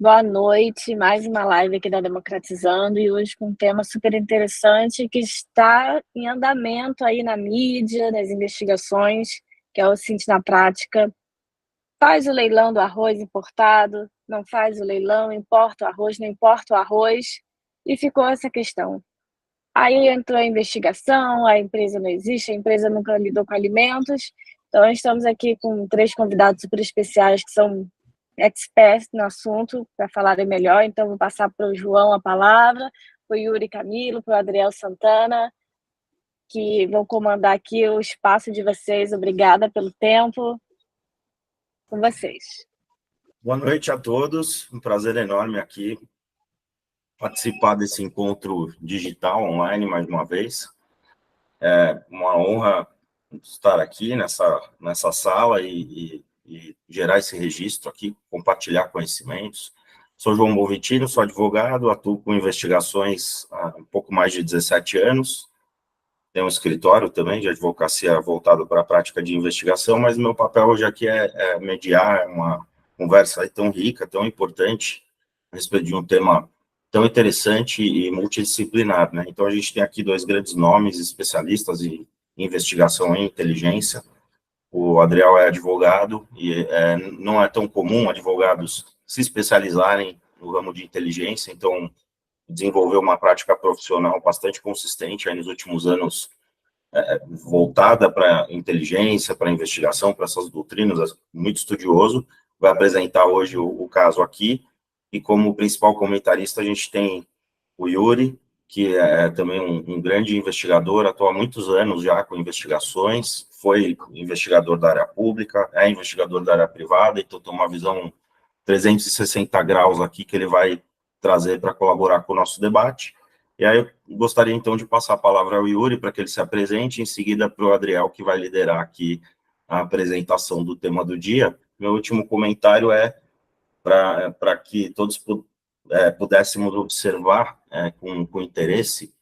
Boa noite, mais uma live aqui da Democratizando e hoje com um tema super interessante que está em andamento aí na mídia, nas investigações, que é o Cinti na Prática. Faz o leilão do arroz importado, não faz o leilão, importa o arroz, não importa o arroz, e ficou essa questão. Aí entrou a investigação, a empresa não existe, a empresa nunca lidou com alimentos, então estamos aqui com 3 convidados super especiais que são experts no assunto para falarem melhor, então vou passar para o João a palavra, para o Yuri Camilo, para o Adriel Santana, que vão comandar aqui o espaço de vocês. Obrigada pelo tempo. Com vocês. Boa noite a todos, um prazer enorme aqui participar desse encontro digital online mais uma vez. É uma honra estar aqui nessa sala e gerar esse registro aqui, compartilhar conhecimentos. Sou João Bonvitino, sou advogado, atuo com investigações há um pouco mais de 17 anos. Tenho um escritório também de advocacia voltado para a prática de investigação, mas meu papel hoje aqui é mediar uma conversa aí tão rica, tão importante, a respeito de um tema tão interessante e multidisciplinar, né? Então, a gente tem aqui 2 grandes nomes, especialistas em investigação em inteligência. O Adriel é advogado e não é tão comum advogados se especializarem no ramo de inteligência, então desenvolveu uma prática profissional bastante consistente aí nos últimos anos, voltada para inteligência, para investigação, para essas doutrinas, muito estudioso. Vai apresentar hoje o caso aqui, e como principal comentarista a gente tem o Yuri, que é também um grande investigador, atua há muitos anos já com investigações, foi investigador da área pública, é investigador da área privada, então tem uma visão 360 graus aqui que ele vai trazer para colaborar com o nosso debate. E aí eu gostaria, então, de passar a palavra ao Yuri para que ele se apresente, em seguida para o Adriel, que vai liderar aqui a apresentação do tema do dia. Meu último comentário é para que todos pudéssemos observar com interesse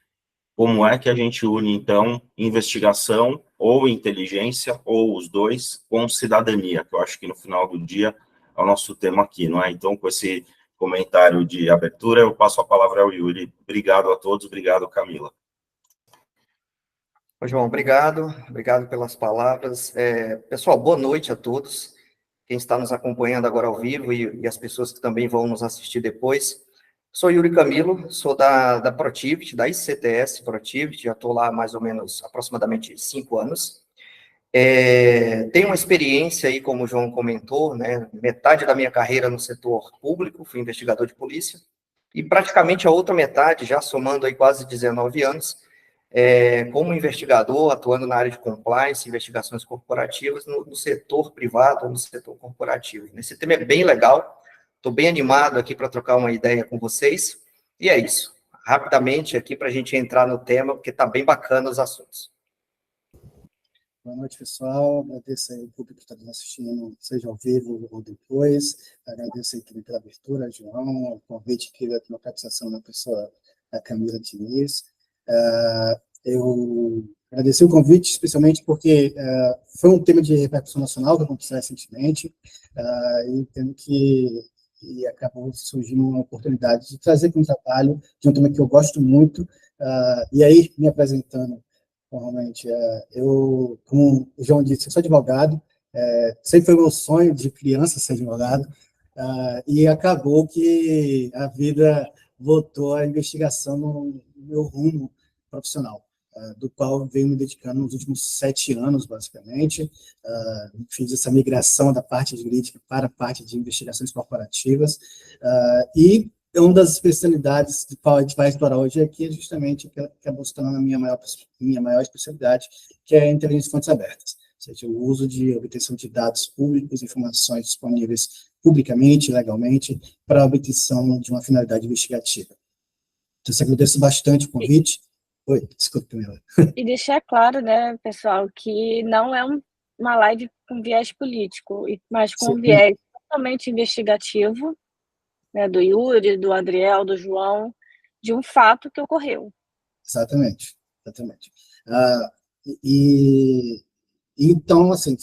como é que a gente une, então, investigação ou inteligência, ou os dois, com cidadania, que eu acho que no final do dia é o nosso tema aqui, não é? Então, com esse comentário de abertura, eu passo a palavra ao Yuri. Obrigado a todos, obrigado, Camila. Ô, João, obrigado pelas palavras. Pessoal, boa noite a todos, quem está nos acompanhando agora ao vivo e as pessoas que também vão nos assistir depois. Sou Yuri Camilo, sou da Protivit, da ICTS Protivit, já estou lá há mais ou menos, aproximadamente 5 anos. Tenho uma experiência aí, como o João comentou, né, metade da minha carreira no setor público, fui investigador de polícia, e praticamente a outra metade, já somando aí quase 19 anos, como investigador, atuando na área de compliance, investigações corporativas, no setor privado ou no setor corporativo. Esse tema é bem legal, estou bem animado aqui para trocar uma ideia com vocês, e é isso. Rapidamente aqui para a gente entrar no tema, porque está bem bacana os assuntos. Boa noite, pessoal. Agradeço aí o público que está nos assistindo, seja ao vivo ou depois. Agradeço aí também pela abertura, João, o convite aqui da democratização da pessoa da Camila Diniz. Eu agradeci o convite, especialmente porque foi um tema de repercussão nacional que aconteceu recentemente, e entendo que acabou surgindo uma oportunidade de trazer para um trabalho de um tema que eu gosto muito, e aí, me apresentando, normalmente, eu, como o João disse, eu sou advogado, sempre foi meu sonho de criança ser advogado, e acabou que a vida voltou à investigação no meu rumo profissional, do qual eu venho me dedicando nos últimos 7 anos, basicamente. Fiz essa migração da parte jurídica para a parte de investigações corporativas, e uma das especialidades de qual a gente vai explorar hoje aqui é justamente o que acabou se tornando a minha maior especialidade, que é a inteligência de fontes abertas, ou seja, o uso de obtenção de dados públicos, informações disponíveis publicamente, legalmente, para a obtenção de uma finalidade investigativa. Então, eu agradeço bastante o convite. Oi, desculpa, Camila. E deixar claro, né, pessoal, que não é uma live com viés político, mas com viés totalmente investigativo, né, do Yuri, do Adriel, do João, de um fato que ocorreu. Exatamente. E Então, assim,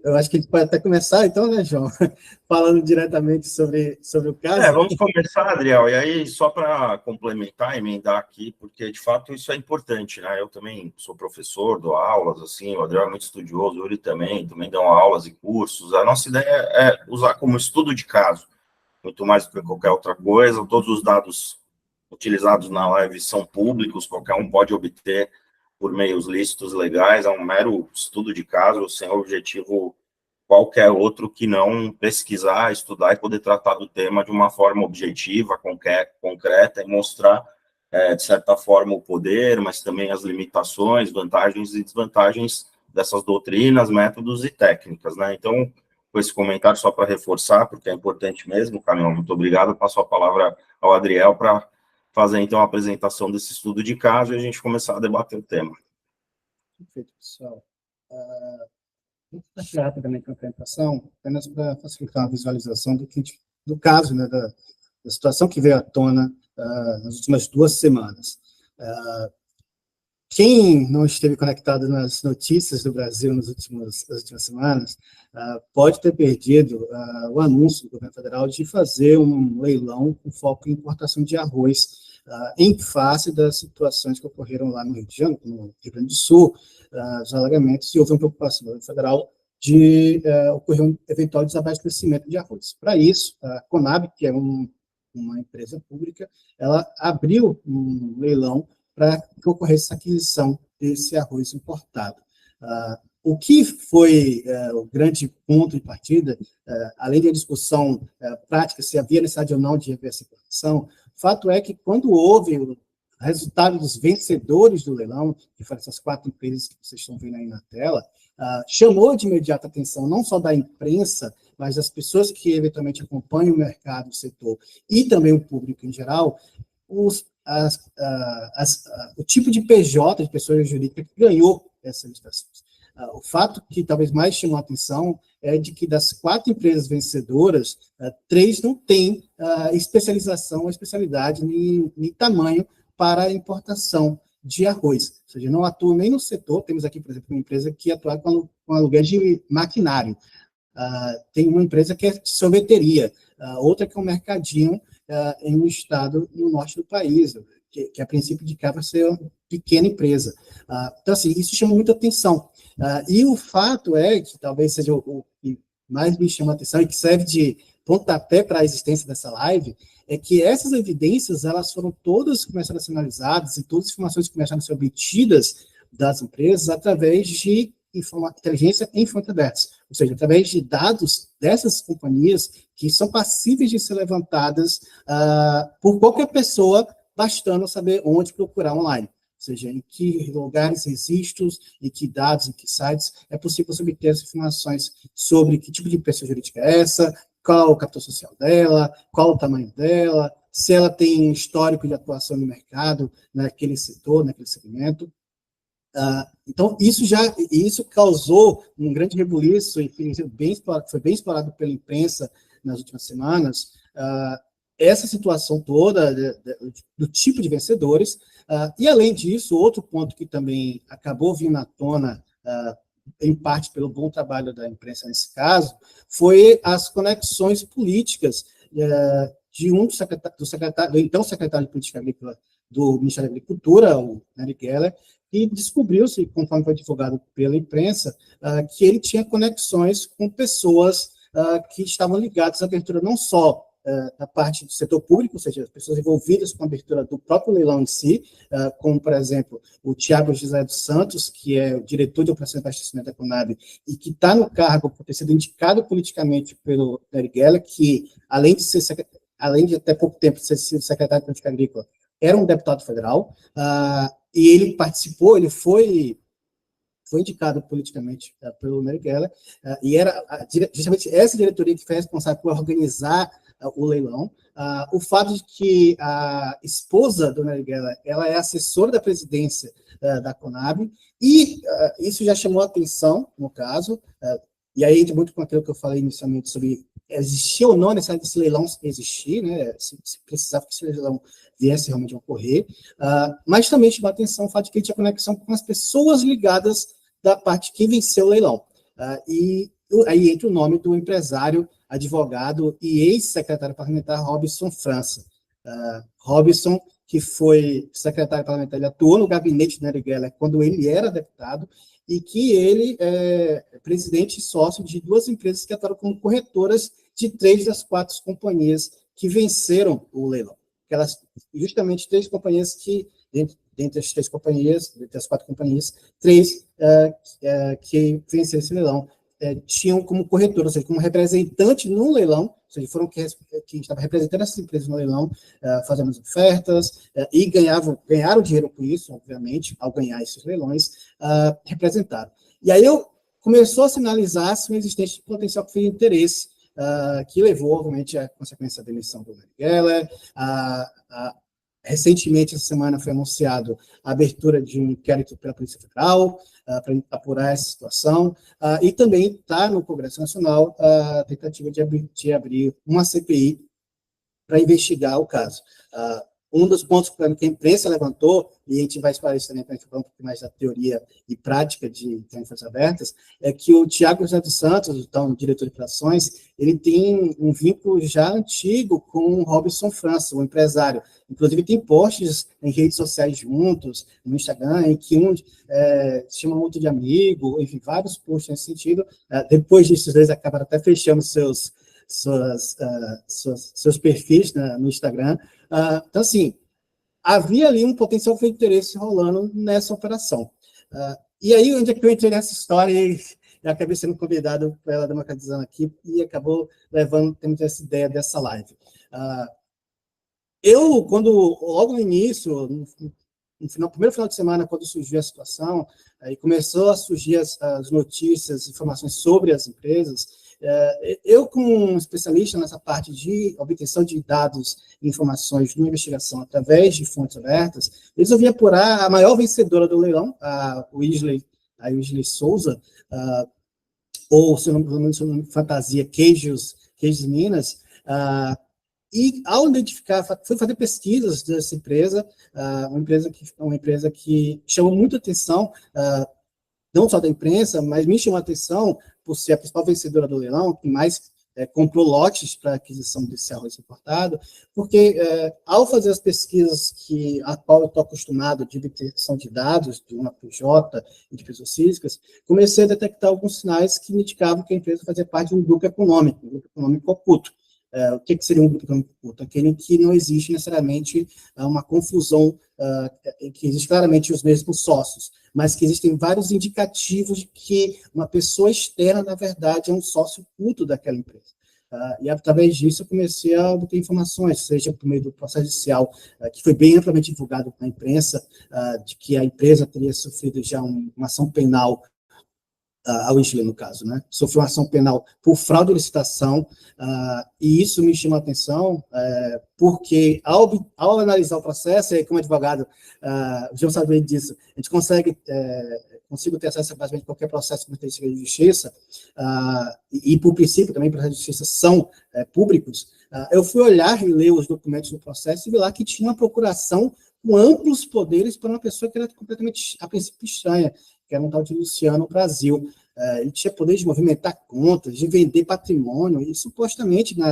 eu acho que a gente pode até começar, então, né, João, falando diretamente sobre o caso. Vamos começar, Adriel, e aí, só para complementar, emendar aqui, porque, de fato, isso é importante, né? Eu também sou professor, dou aulas, assim, o Adriel é muito estudioso, o Yuri também dão aulas e cursos. A nossa ideia é usar como estudo de caso, muito mais do que qualquer outra coisa. Todos os dados utilizados na live são públicos, qualquer um pode obter por meios lícitos legais, é um mero estudo de caso, sem objetivo qualquer outro que não pesquisar, estudar e poder tratar do tema de uma forma objetiva, concreta, e mostrar, de certa forma, o poder, mas também as limitações, vantagens e desvantagens dessas doutrinas, métodos e técnicas, né? Então, com esse comentário, só para reforçar, porque é importante mesmo, Camila, muito obrigado, passo a palavra ao Adriel para fazer, então, a apresentação desse estudo de caso e a gente começar a debater o tema. Perfeito, pessoal. Vou compartilhar rapidamente a apresentação, apenas para facilitar a visualização do caso, né, da situação que veio à tona nas últimas 2 semanas. Quem não esteve conectado nas notícias do Brasil nas últimas semanas pode ter perdido o anúncio do governo federal de fazer um leilão com foco em importação de arroz, em face das situações que ocorreram lá no Rio Grande do Sul, os alagamentos, e houve uma preocupação do governo federal de ocorrer um eventual desabastecimento de arroz. Para isso, a Conab, que é uma empresa pública, ela abriu um leilão para que ocorresse essa aquisição desse arroz importado. O que foi o grande ponto de partida, além da discussão prática, se havia necessidade ou não de rever essa importação, o fato é que quando houve o resultado dos vencedores do leilão, que foram essas 4 empresas que vocês estão vendo aí na tela, chamou de imediata atenção não só da imprensa, mas das pessoas que eventualmente acompanham o mercado, o setor, e também o público em geral, o tipo de PJ, de pessoa jurídica, que ganhou essa licitação. O fato que talvez mais chamou a atenção é de que das 4 empresas vencedoras, 3 não têm especialidade nem tamanho para a importação de arroz. Ou seja, não atuam nem no setor. Temos aqui, por exemplo, uma empresa que atua com aluguel de maquinário. Tem uma empresa que é de sorveteria, outra que é um mercadinho em um estado no norte do país, que a princípio indicava ser uma pequena empresa. Então, assim, isso chama muita atenção. E o fato é que talvez seja o que mais me chama a atenção e que serve de pontapé para a existência dessa live, é que essas evidências, elas foram todas começaram a ser analisadas e todas as informações começaram a ser obtidas das empresas através de inteligência em fontes abertas, ou seja, através de dados dessas companhias que são passíveis de ser levantadas por qualquer pessoa, bastando saber onde procurar online, ou seja, em que lugares existem, em que dados, em que sites é possível obter essas informações sobre que tipo de pessoa jurídica é essa, qual o capital social dela, qual o tamanho dela, se ela tem um histórico de atuação no mercado, naquele setor, naquele segmento. Então, isso causou um grande rebuliço e foi bem explorado pela imprensa nas últimas semanas, essa situação toda do tipo de vencedores, e, além disso, outro ponto que também acabou vindo à tona, em parte pelo bom trabalho da imprensa nesse caso, foi as conexões políticas de do então secretário de Política Agrícola do Ministério da Agricultura, o Nery Geller, e descobriu-se, conforme foi divulgado pela imprensa, que ele tinha conexões com pessoas que estavam ligadas à abertura não só da parte do setor público, ou seja, as pessoas envolvidas com a abertura do próprio leilão em si, como, por exemplo, o Tiago José dos Santos, que é o diretor de operações de abastecimento da Conab, e que está no cargo por ter sido indicado politicamente pelo Nery Geller, que, além de até pouco tempo ter sido secretário de Política Agrícola, era um deputado federal, e ele participou, ele foi indicado politicamente pelo Nery Geller, e era justamente essa diretoria que foi responsável por organizar o leilão. O fato de que a esposa do Nery Geller, ela é assessora da presidência da Conab, e isso já chamou a atenção, no caso, e aí entra muito com aquilo que eu falei inicialmente sobre existir ou não a necessidade desse leilão existir, né, se precisava que esse leilão viesse realmente a ocorrer, mas também chamou a atenção o fato de que ele tinha conexão com as pessoas ligadas da parte que venceu o leilão. E aí entra o nome do empresário, advogado e ex-secretário parlamentar Robson França. Robson, que foi secretário parlamentar, ele atuou no gabinete do Nery Geller quando ele era deputado, e que ele é presidente e sócio de 2 empresas que atuaram como corretoras de 3 das 4 companhias que venceram o leilão. Aquelas, justamente 3 companhias que, dentre as 3 companhias, dentre as 4 companhias, 3 que venceram esse leilão, tinham como corretor, ou seja, como representante no leilão, ou seja, foram que estavam representando essas empresas no leilão, fazendo as ofertas, e ganharam dinheiro com isso, obviamente, ao ganhar esses leilões, representaram. E aí começou a sinalizar uma existência de potencial conflito de interesse, que levou, obviamente, à consequência da demissão do Nery Geller. Recentemente, essa semana, foi anunciado a abertura de um inquérito pela Polícia Federal para apurar essa situação, e também está no Congresso Nacional a tentativa de abrir uma CPI para investigar o caso. Um dos pontos que a imprensa levantou, e a gente vai esclarecer também para a gente falar um pouco mais da teoria e prática de tarifas abertas, é que o Tiago José dos Santos, então, diretor de operações, ele tem um vínculo já antigo com o Robson França, o empresário. Inclusive, tem posts em redes sociais juntos, no Instagram, em que um se chama outro de amigo, enfim, vários posts nesse sentido. Depois disso, os dois acabaram até fechando seus perfis no Instagram. Então, assim, havia ali um potencial de interesse rolando nessa operação. E aí, onde é que eu entrei nessa história e acabei sendo convidado pela Democratizando aqui e acabou tendo essa ideia dessa live. Logo no início, no primeiro final de semana, quando surgiu a situação, aí começou a surgir as notícias, informações sobre as empresas, eu, como um especialista nessa parte de obtenção de dados e informações de uma investigação através de fontes abertas, resolvi apurar a maior vencedora do leilão, a Wesley Souza, ou seu nome fantasia, Queijos Minas, e ao identificar, fui fazer pesquisas dessa empresa, uma empresa que chamou muita atenção, não só da imprensa, mas me chamou a atenção por ser a principal vencedora do leilão, que mais comprou lotes para aquisição desse arroz importado, porque ao fazer as pesquisas a qual eu estou acostumado de obtenção de dados de uma PJ e de pessoas físicas, comecei a detectar alguns sinais que indicavam que a empresa fazia parte de um grupo econômico oculto. O que seria um grupo econômico oculto? Aquele que não existe necessariamente uma confusão, que existe claramente os mesmos sócios, mas que existem vários indicativos de que uma pessoa externa, na verdade, é um sócio oculto daquela empresa. E, através disso, eu comecei a obter informações, seja por meio do processo judicial, que foi bem amplamente divulgado na imprensa, de que a empresa teria sofrido já uma ação penal, a Wesley, no caso, né? Sofreu uma ação penal por fraude de licitação, e isso me chama a atenção, porque ao analisar o processo, e como advogado, o João sabe bem disso, a gente consigo ter acesso a basicamente qualquer processo de justiça, e por princípio também processos de justiça são públicos. Eu fui olhar e ler os documentos do processo e vi lá que tinha uma procuração com amplos poderes para uma pessoa que era completamente, a princípio, estranha, que era um tal de Luciano Brasil. Ele tinha poder de movimentar contas, de vender patrimônio, e supostamente no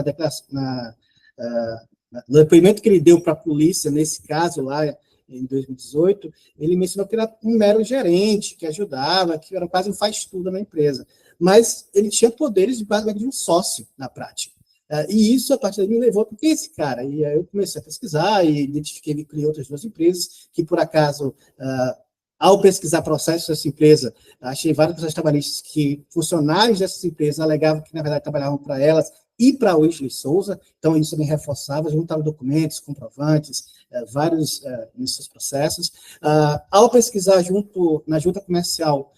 depoimento que ele deu para a polícia, nesse caso lá, em 2018, ele mencionou que era um mero gerente, que ajudava, que era quase um faz-tudo na empresa. Mas ele tinha poderes basicamente de um sócio, na prática. E isso, a partir daí, me levou para esse cara. E aí eu comecei a pesquisar e identifiquei e criei outras 2 empresas, que, por acaso, ao pesquisar processos dessa empresa, achei vários processos trabalhistas que funcionários dessas empresas alegavam que, na verdade, trabalhavam para elas e para a Wesley Souza, então isso também reforçava, juntava documentos, comprovantes, vários nesses processos. Ao pesquisar na junta comercial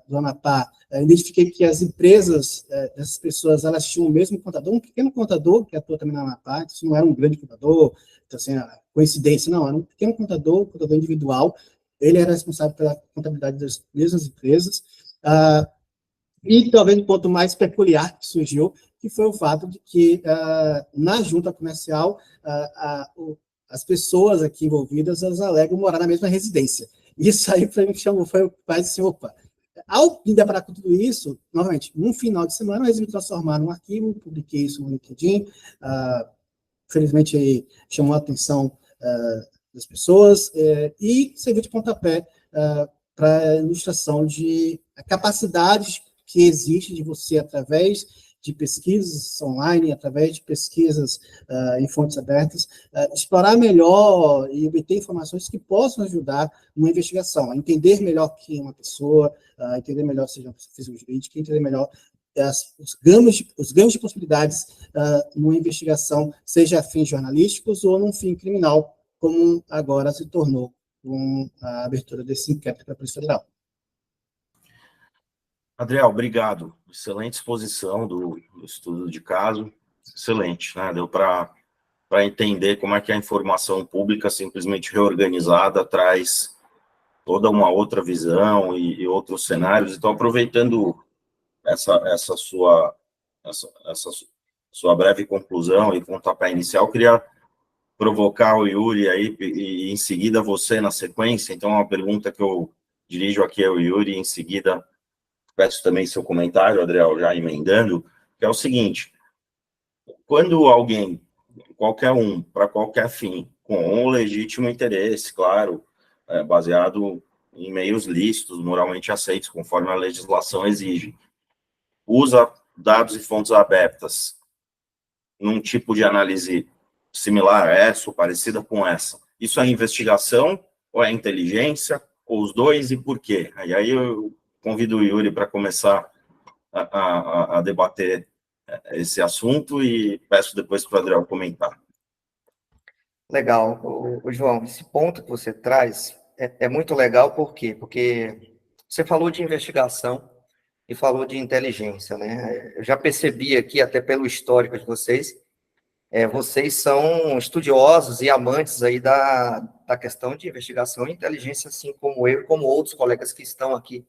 do Amapá, identifiquei que as empresas dessas pessoas, elas tinham o mesmo contador, um pequeno contador que atua também na Amapá, isso não era um grande contador, então, assim, coincidência, não, era um pequeno contador individual. Ele era responsável pela contabilidade das mesmas empresas. E talvez o ponto mais peculiar que surgiu, que foi o fato de que, na junta comercial, as pessoas aqui envolvidas, elas alegam morar na mesma residência. Isso aí, para mim, foi quase assim, opa, Ao me deparar com tudo isso, novamente, num final de semana, eu resolvi transformar num arquivo, publiquei isso no LinkedIn, felizmente aí chamou a atenção das pessoas, e serviu de pontapé para a ilustração de capacidades que existe de você, através de pesquisas online, através de pesquisas em fontes abertas, explorar melhor e obter informações que possam ajudar numa investigação, a entender melhor quem é uma pessoa, entender melhor seja uma pessoa jurídica, entender melhor os gamos de possibilidades numa investigação, seja a fins jornalísticos ou num fim criminal, como agora se tornou com a abertura desse inquérito para a Polícia Federal. Adriel, obrigado. Excelente exposição do estudo de caso. Excelente, né? Deu para entender como é que a informação pública, simplesmente reorganizada, traz toda uma outra visão e outros cenários. Então, aproveitando essa sua breve conclusão e pontapé inicial, queria provocar o Yuri aí, e em seguida você na sequência. Então, uma pergunta que eu dirijo aqui ao Yuri, em seguida peço também seu comentário, Adriel, já emendando, que é o seguinte: quando alguém, qualquer um, para qualquer fim, com um legítimo interesse, claro, baseado em meios lícitos, moralmente aceitos, conforme a legislação exige, usa dados e fontes abertas num tipo de análise similar a essa ou parecida com essa, isso é investigação ou é inteligência, ou os dois, e por quê? E aí eu convido o Yuri para começar a debater esse assunto e peço depois para o Adriel comentar. Legal. João, esse ponto que você traz é muito legal, por quê? Porque você falou de investigação e falou de inteligência, né? Eu já percebi aqui, até pelo histórico de vocês, vocês são estudiosos e amantes aí da questão de investigação e inteligência, assim como eu e como outros colegas que estão aqui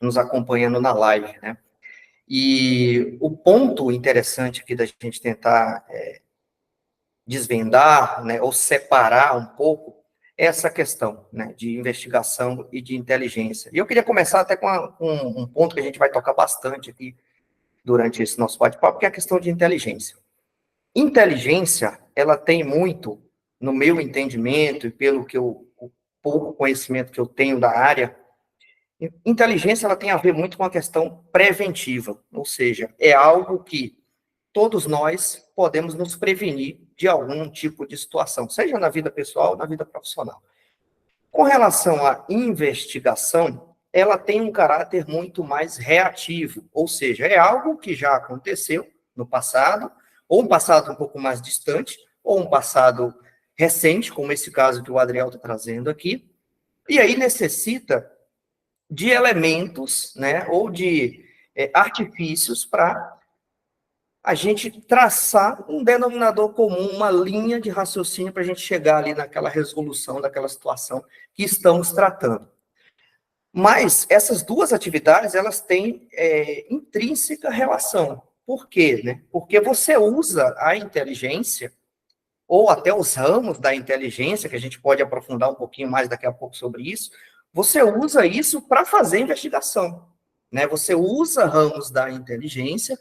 nos acompanhando na live, né? E o ponto interessante aqui da gente tentar desvendar, né, ou separar um pouco essa questão, né, de investigação e de inteligência. E eu queria começar até com um ponto que a gente vai tocar bastante aqui durante esse nosso bate-papo, que é a questão de inteligência. Inteligência, ela tem muito, no meu entendimento e pelo que o pouco conhecimento que eu tenho da área, inteligência, ela tem a ver muito com a questão preventiva, ou seja, é algo que todos nós podemos nos prevenir de algum tipo de situação, seja na vida pessoal ou na vida profissional. Com relação à investigação, ela tem um caráter muito mais reativo, ou seja, é algo que já aconteceu no passado, ou um passado um pouco mais distante, ou um passado recente, como esse caso que o Adriel está trazendo aqui, e aí necessita de elementos, né, ou de artifícios para a gente traçar um denominador comum, uma linha de raciocínio para a gente chegar ali naquela resolução daquela situação que estamos tratando. Mas essas duas atividades, elas têm intrínseca relação. Por quê? Né? Porque você usa a inteligência, ou até os ramos da inteligência, que a gente pode aprofundar um pouquinho mais daqui a pouco sobre isso, você usa isso para fazer investigação, né? Você usa ramos da inteligência,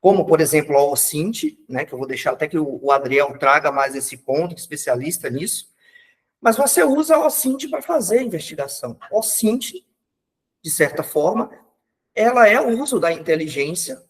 como, por exemplo, a OSINT, né, que eu vou deixar até que o Adriel traga mais esse ponto, especialista nisso, mas você usa a OSINT para fazer investigação. A OSINT, de certa forma, ela é o uso da inteligência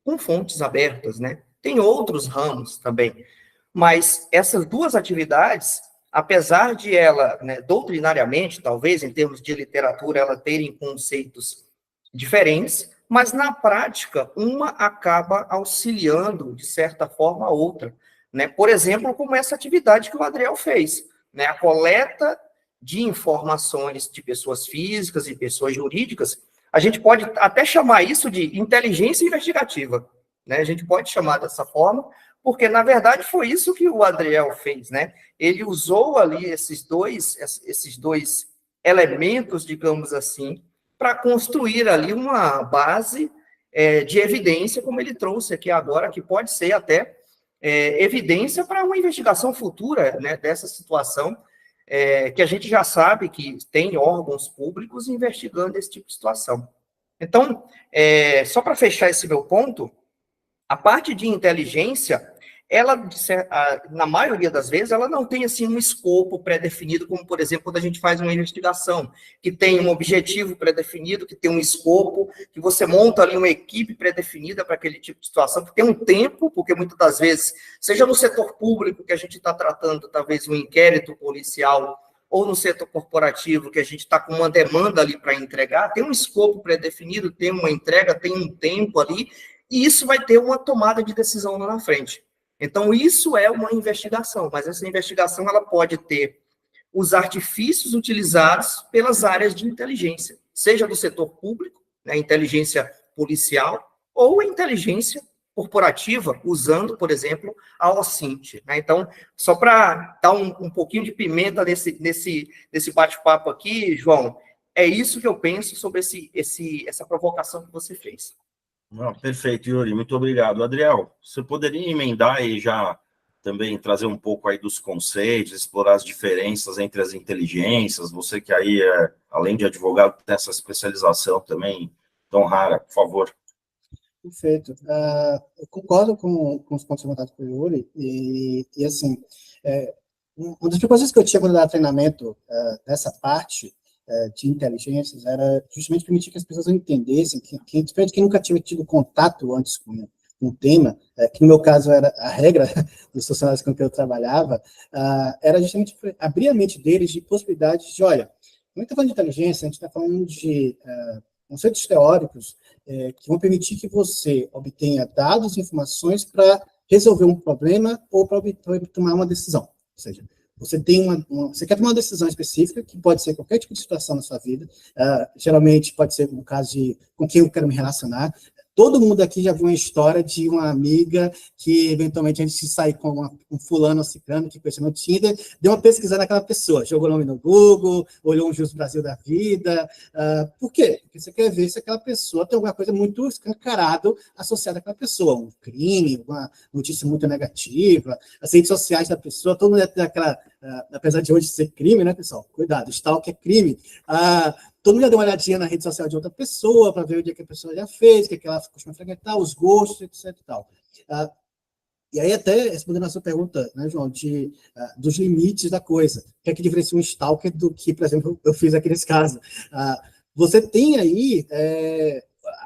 com fontes abertas, né? Tem outros ramos também, mas essas duas atividades, apesar de ela, né, doutrinariamente, talvez, em termos de literatura, ela terem conceitos diferentes, mas na prática, uma acaba auxiliando, de certa forma, a outra, né? Por exemplo, como essa atividade que o Adriel fez, né? A coleta de informações de pessoas físicas e pessoas jurídicas, a gente pode até chamar isso de inteligência investigativa, né? A gente pode chamar dessa forma, porque, na verdade, foi isso que o Adriel fez, né? Ele usou ali esses dois elementos, digamos assim, para construir ali uma base de evidência, como ele trouxe aqui agora, que pode ser até evidência para uma investigação futura, né, dessa situação, que a gente já sabe que tem órgãos públicos investigando esse tipo de situação. Então, só para fechar esse meu ponto, a parte de inteligência, ela, na maioria das vezes, ela não tem, assim, um escopo pré-definido, como, por exemplo, quando a gente faz uma investigação, que tem um objetivo pré-definido, que tem um escopo, que você monta ali uma equipe pré-definida para aquele tipo de situação, que tem um tempo, porque muitas das vezes, seja no setor público, que a gente está tratando, talvez, um inquérito policial, ou no setor corporativo, que a gente está com uma demanda ali para entregar, tem um escopo pré-definido, tem uma entrega, tem um tempo ali, e isso vai ter uma tomada de decisão lá na frente. Então, isso é uma investigação, mas essa investigação ela pode ter os artifícios utilizados pelas áreas de inteligência, seja do setor público, né, inteligência policial, ou a inteligência corporativa, usando, por exemplo, a OSINT. Né? Então, só para dar um pouquinho de pimenta nesse bate-papo aqui, João, é isso que eu penso sobre essa provocação que você fez. Não, perfeito, Yuri, muito obrigado. Adriel, você poderia emendar e já também trazer um pouco aí dos conceitos, explorar as diferenças entre as inteligências, você que aí, além de advogado, tem essa especialização também tão rara, por favor. Perfeito. Eu concordo com os pontos levantados pelo Yuri, e assim, uma das coisas que eu tinha quando eu dava treinamento dessa parte de inteligências era justamente permitir que as pessoas entendessem que diferente de quem nunca tinha tido contato antes com um tema, que no meu caso era a regra dos funcionários com que eu trabalhava, era justamente abrir a mente deles de possibilidades de, olha, quando a gente está falando de inteligência, a gente está falando de conceitos teóricos que vão permitir que você obtenha dados e informações para resolver um problema ou para tomar uma decisão. Ou seja, você você quer tomar uma decisão específica, que pode ser qualquer tipo de situação na sua vida, geralmente pode ser no caso de com quem eu quero me relacionar. Todo mundo aqui já viu uma história de uma amiga que, eventualmente, antes de sair com um fulano ou ciclano que conheceu no Tinder, deu uma pesquisada naquela pessoa, jogou o nome no Google, olhou um Jus Brasil da vida. Por quê? Porque você quer ver se aquela pessoa tem alguma coisa muito escancarada associada àquela pessoa, um crime, uma notícia muito negativa, as redes sociais da pessoa, todo mundo tem aquela... apesar de hoje ser crime, né, pessoal? Cuidado, stalker é crime. Todo mundo já deu uma olhadinha na rede social de outra pessoa para ver o dia que a pessoa já fez, o que ela costuma frequentar, os gostos, etc. E tal. E aí, até respondendo a sua pergunta, né, João, dos limites da coisa. O que é que diferencia um stalker do que, por exemplo, eu fiz aqui nesse caso? Você tem aí...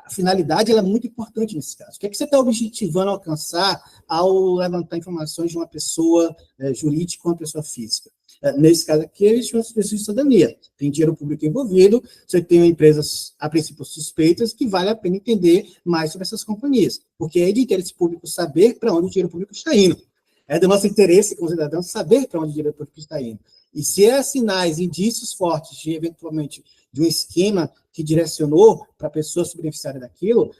a finalidade ela é muito importante nesse caso. O que é que você está objetivando alcançar ao levantar informações de uma pessoa jurídica ou uma pessoa física? Nesse caso aqui, existe uma suspeição de cidadania. Tem dinheiro público envolvido, você tem empresas, a princípio, suspeitas, que vale a pena entender mais sobre essas companhias. Porque é de interesse público saber para onde o dinheiro público está indo. É do nosso interesse, como cidadãos, saber para onde o dinheiro público está indo. E se há sinais, indícios fortes de, eventualmente, de um esquema que direcionou para a pessoa se beneficiar daquilo,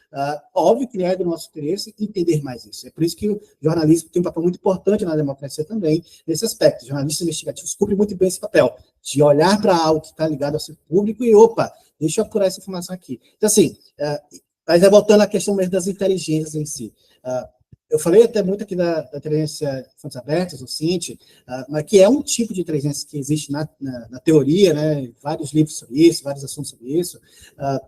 óbvio que é do nosso interesse entender mais isso. É por isso que o jornalismo tem um papel muito importante na democracia também, nesse aspecto. Jornalistas investigativos cumprem muito bem esse papel, de olhar para algo que está ligado ao seu público e, opa, deixa eu apurar essa informação aqui. Então, assim, mas voltando à questão mesmo das inteligências em si. Eu falei até muito aqui da inteligência de fontes abertas, o CINT, mas que é um tipo de inteligência que existe na teoria, né? Vários livros sobre isso, vários assuntos sobre isso,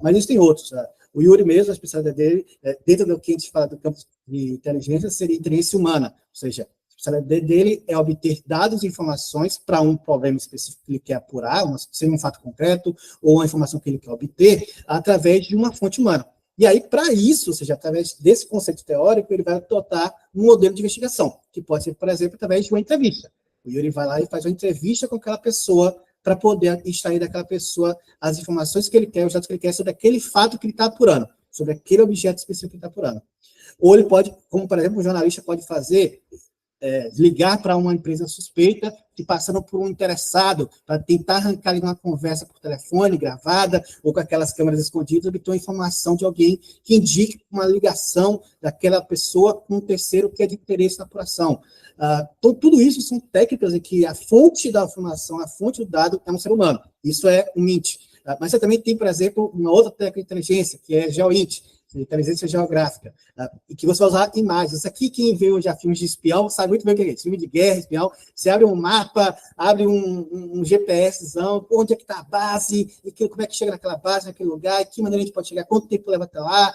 mas existem outros. O Yuri mesmo, a especialidade dele, dentro do que a gente fala do campo de inteligência, seria inteligência humana, ou seja, a especialidade dele é obter dados e informações para um problema específico que ele quer apurar, seja um fato concreto ou uma informação que ele quer obter, através de uma fonte humana. E aí, para isso, ou seja, através desse conceito teórico, ele vai adotar um modelo de investigação, que pode ser, por exemplo, através de uma entrevista. O Yuri vai lá e faz uma entrevista com aquela pessoa para poder extrair daquela pessoa as informações que ele quer, os dados que ele quer sobre aquele fato que ele está apurando, sobre aquele objeto específico que ele está apurando. Ou ele pode, como, por exemplo, um jornalista pode fazer, ligar para uma empresa suspeita e passando por um interessado para tentar arrancar ali uma conversa por telefone, gravada, ou com aquelas câmeras escondidas, obter uma informação de alguém que indique uma ligação daquela pessoa com um terceiro que é de interesse na apuração. Então, tudo isso são técnicas em que a fonte da informação, a fonte do dado é um ser humano. Isso é o MINT. Mas você também tem, por exemplo, uma outra técnica de inteligência, que é GeoINT, inteligência geográfica, e que você vai usar imagens. Aqui, quem viu já filmes de espião, sabe muito bem o que é isso. Filme de guerra, espião, você abre um mapa, abre um GPSzão, onde é que está a base, e como é que chega naquela base, naquele lugar, e que maneira a gente pode chegar, quanto tempo leva até lá.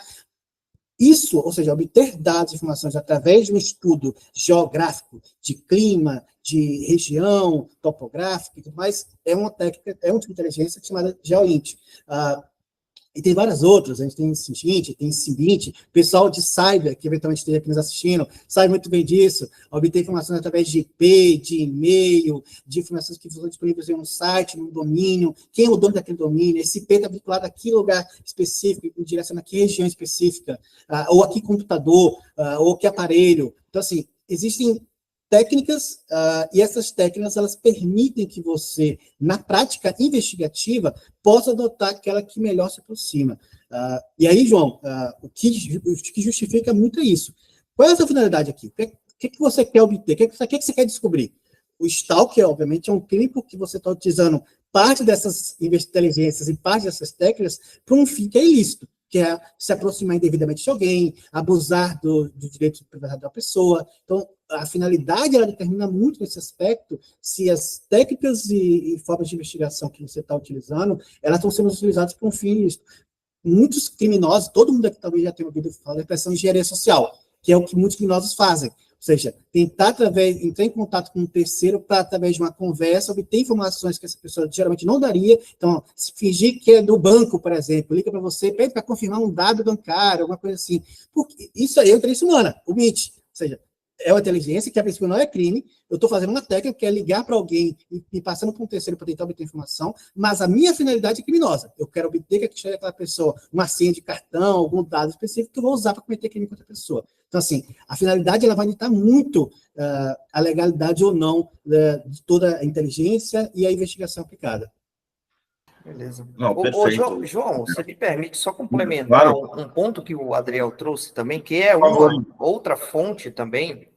Isso, ou seja, obter dados e informações através de um estudo geográfico, de clima, de região, topográfica e tudo mais, é uma técnica, é um tipo de inteligência chamada GeoInt. E tem várias outras, a gente tem Singint, tem Simbint, o pessoal de Cyber, que eventualmente esteja aqui nos assistindo, sabe muito bem disso, obter informações através de IP, de e-mail, de informações que são disponíveis em um site, num domínio, quem é o dono daquele domínio, esse IP está vinculado a que lugar específico, direcionado a que região específica, ou a que computador, ou que aparelho. Então, assim, existem técnicas, e essas técnicas, elas permitem que você, na prática investigativa, possa adotar aquela que melhor se aproxima. E aí, João, o que justifica muito é isso. Qual é a sua finalidade aqui? O que você quer obter? O que você quer descobrir? O stalker, obviamente, é um crime porque você está utilizando parte dessas inteligências e parte dessas técnicas para um fim que é ilícito, que é se aproximar indevidamente de alguém, abusar do direito de privacidade da pessoa. Então, a finalidade, ela determina muito nesse aspecto se as técnicas e formas de investigação que você está utilizando, elas estão sendo utilizadas para um fim ilícito. Muitos criminosos, todo mundo aqui talvez já tenha ouvido falar da expressão engenharia social, que é o que muitos criminosos fazem. Ou seja, tentar entrar em contato com um terceiro para, através de uma conversa, obter informações que essa pessoa geralmente não daria. Então, se fingir que é do banco, por exemplo, liga para você, pede para confirmar um dado bancário, alguma coisa assim. Porque isso aí é inteligência humana, o MIT. Ou seja, é uma inteligência que, a princípio, não é crime. Eu estou fazendo uma técnica que é ligar para alguém e passando para um terceiro para tentar obter informação, mas a minha finalidade é criminosa. Eu quero obter que chegue aquela pessoa uma senha de cartão, algum dado específico que eu vou usar para cometer crime contra a pessoa. Então, assim, a finalidade ela vai ditar muito a legalidade ou não de toda a inteligência e a investigação aplicada. Beleza. Não, perfeito. João, você me permite só complementar Claro. um ponto que o Adriel trouxe também, que é uma outra fonte também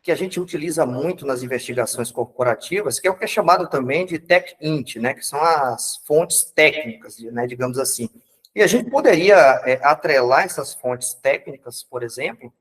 que a gente utiliza muito nas investigações corporativas, que é o que é chamado também de TechInt, né, que são as fontes técnicas, né, digamos assim. E a gente poderia atrelar essas fontes técnicas, por exemplo,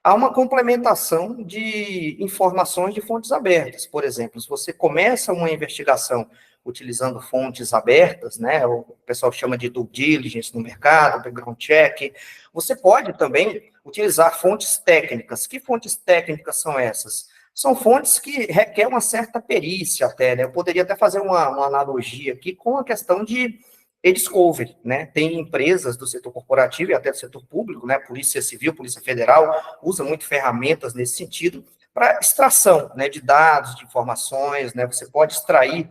a uma complementação de informações de fontes abertas. Por exemplo, se você começa uma investigação utilizando fontes abertas, né, o pessoal chama de due diligence no mercado, background check, você pode também utilizar fontes técnicas. Que fontes técnicas são essas? São fontes que requerem uma certa perícia até, né? Eu poderia até fazer uma analogia aqui com a questão de e-discovery, né? Tem empresas do setor corporativo e até do setor público, né? Polícia Civil, Polícia Federal, usa muito ferramentas nesse sentido para extração, né, de dados, de informações, né? Você pode extrair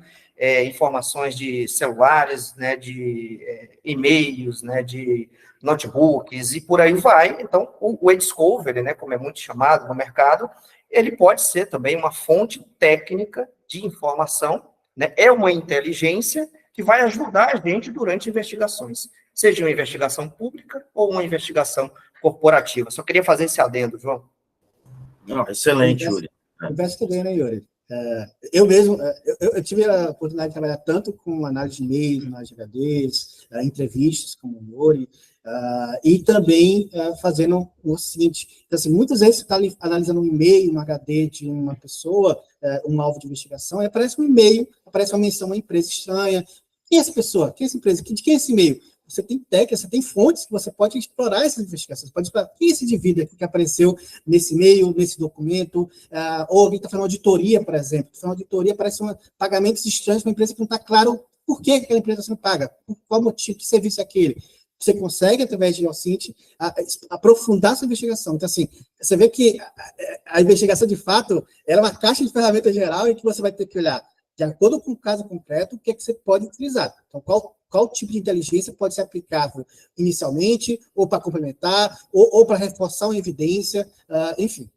informações de celulares, né, de e-mails, né, de notebooks e por aí vai. Então, o e-discovery, né, como é muito chamado no mercado, ele pode ser também uma fonte técnica de informação, né? É uma inteligência que vai ajudar a gente durante investigações, seja uma investigação pública ou uma investigação corporativa. Só queria fazer esse adendo, João. Não, excelente, Yuri. Conversa que bem, né, Yuri? Eu mesmo, eu tive a oportunidade de trabalhar tanto com análise de e-mails, análise de HDs, entrevistas como o Yuri, e também fazendo o seguinte, então, assim, muitas vezes você está analisando um e-mail, um HD de uma pessoa, um alvo de investigação, e aparece um e-mail, aparece uma menção a uma empresa estranha. Quem é essa pessoa? Quem é essa empresa? De quem é esse e-mail? Você tem técnicas, você tem fontes que você pode explorar essas investigações. Você pode explorar quem é esse indivíduo aqui que apareceu nesse e-mail, nesse documento, ou alguém está fazendo auditoria, por exemplo. Está fazendo auditoria, aparece pagamentos estranhos para uma empresa que não está claro por que aquela empresa está sendo paga, por qual motivo, que serviço é aquele. Você consegue, através de GeoInt, aprofundar sua investigação. Então, assim, você vê que a investigação, de fato, ela é uma caixa de ferramentas geral em que você vai ter que olhar, de acordo com o caso concreto, o que é que você pode utilizar. Então, qual tipo de inteligência pode ser aplicável inicialmente, ou para complementar, ou para reforçar uma evidência, enfim.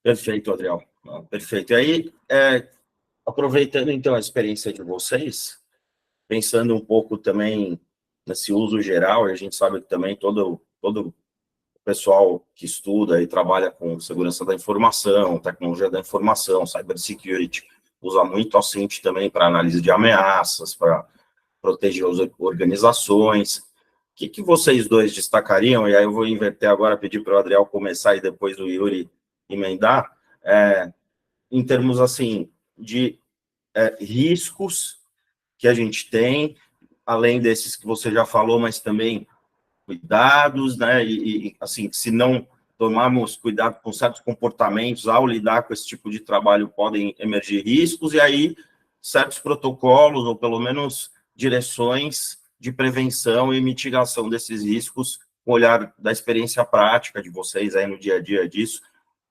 Perfeito, Adriel. Perfeito. E aí, aproveitando, então, a experiência de vocês, pensando um pouco também nesse uso geral, a gente sabe que também todo o pessoal que estuda e trabalha com segurança da informação, tecnologia da informação, cybersecurity, usa muito a Cint também para análise de ameaças, para proteger as organizações. que vocês dois destacariam, e aí eu vou inverter agora, pedir para o Adriel começar e depois o Yuri emendar, em termos, assim, de riscos que a gente tem, além desses que você já falou, mas também cuidados, né, e assim, se não tomarmos cuidado com certos comportamentos, ao lidar com esse tipo de trabalho, podem emergir riscos, e aí certos protocolos, ou pelo menos direções de prevenção e mitigação desses riscos, com o olhar da experiência prática de vocês aí no dia a dia disso,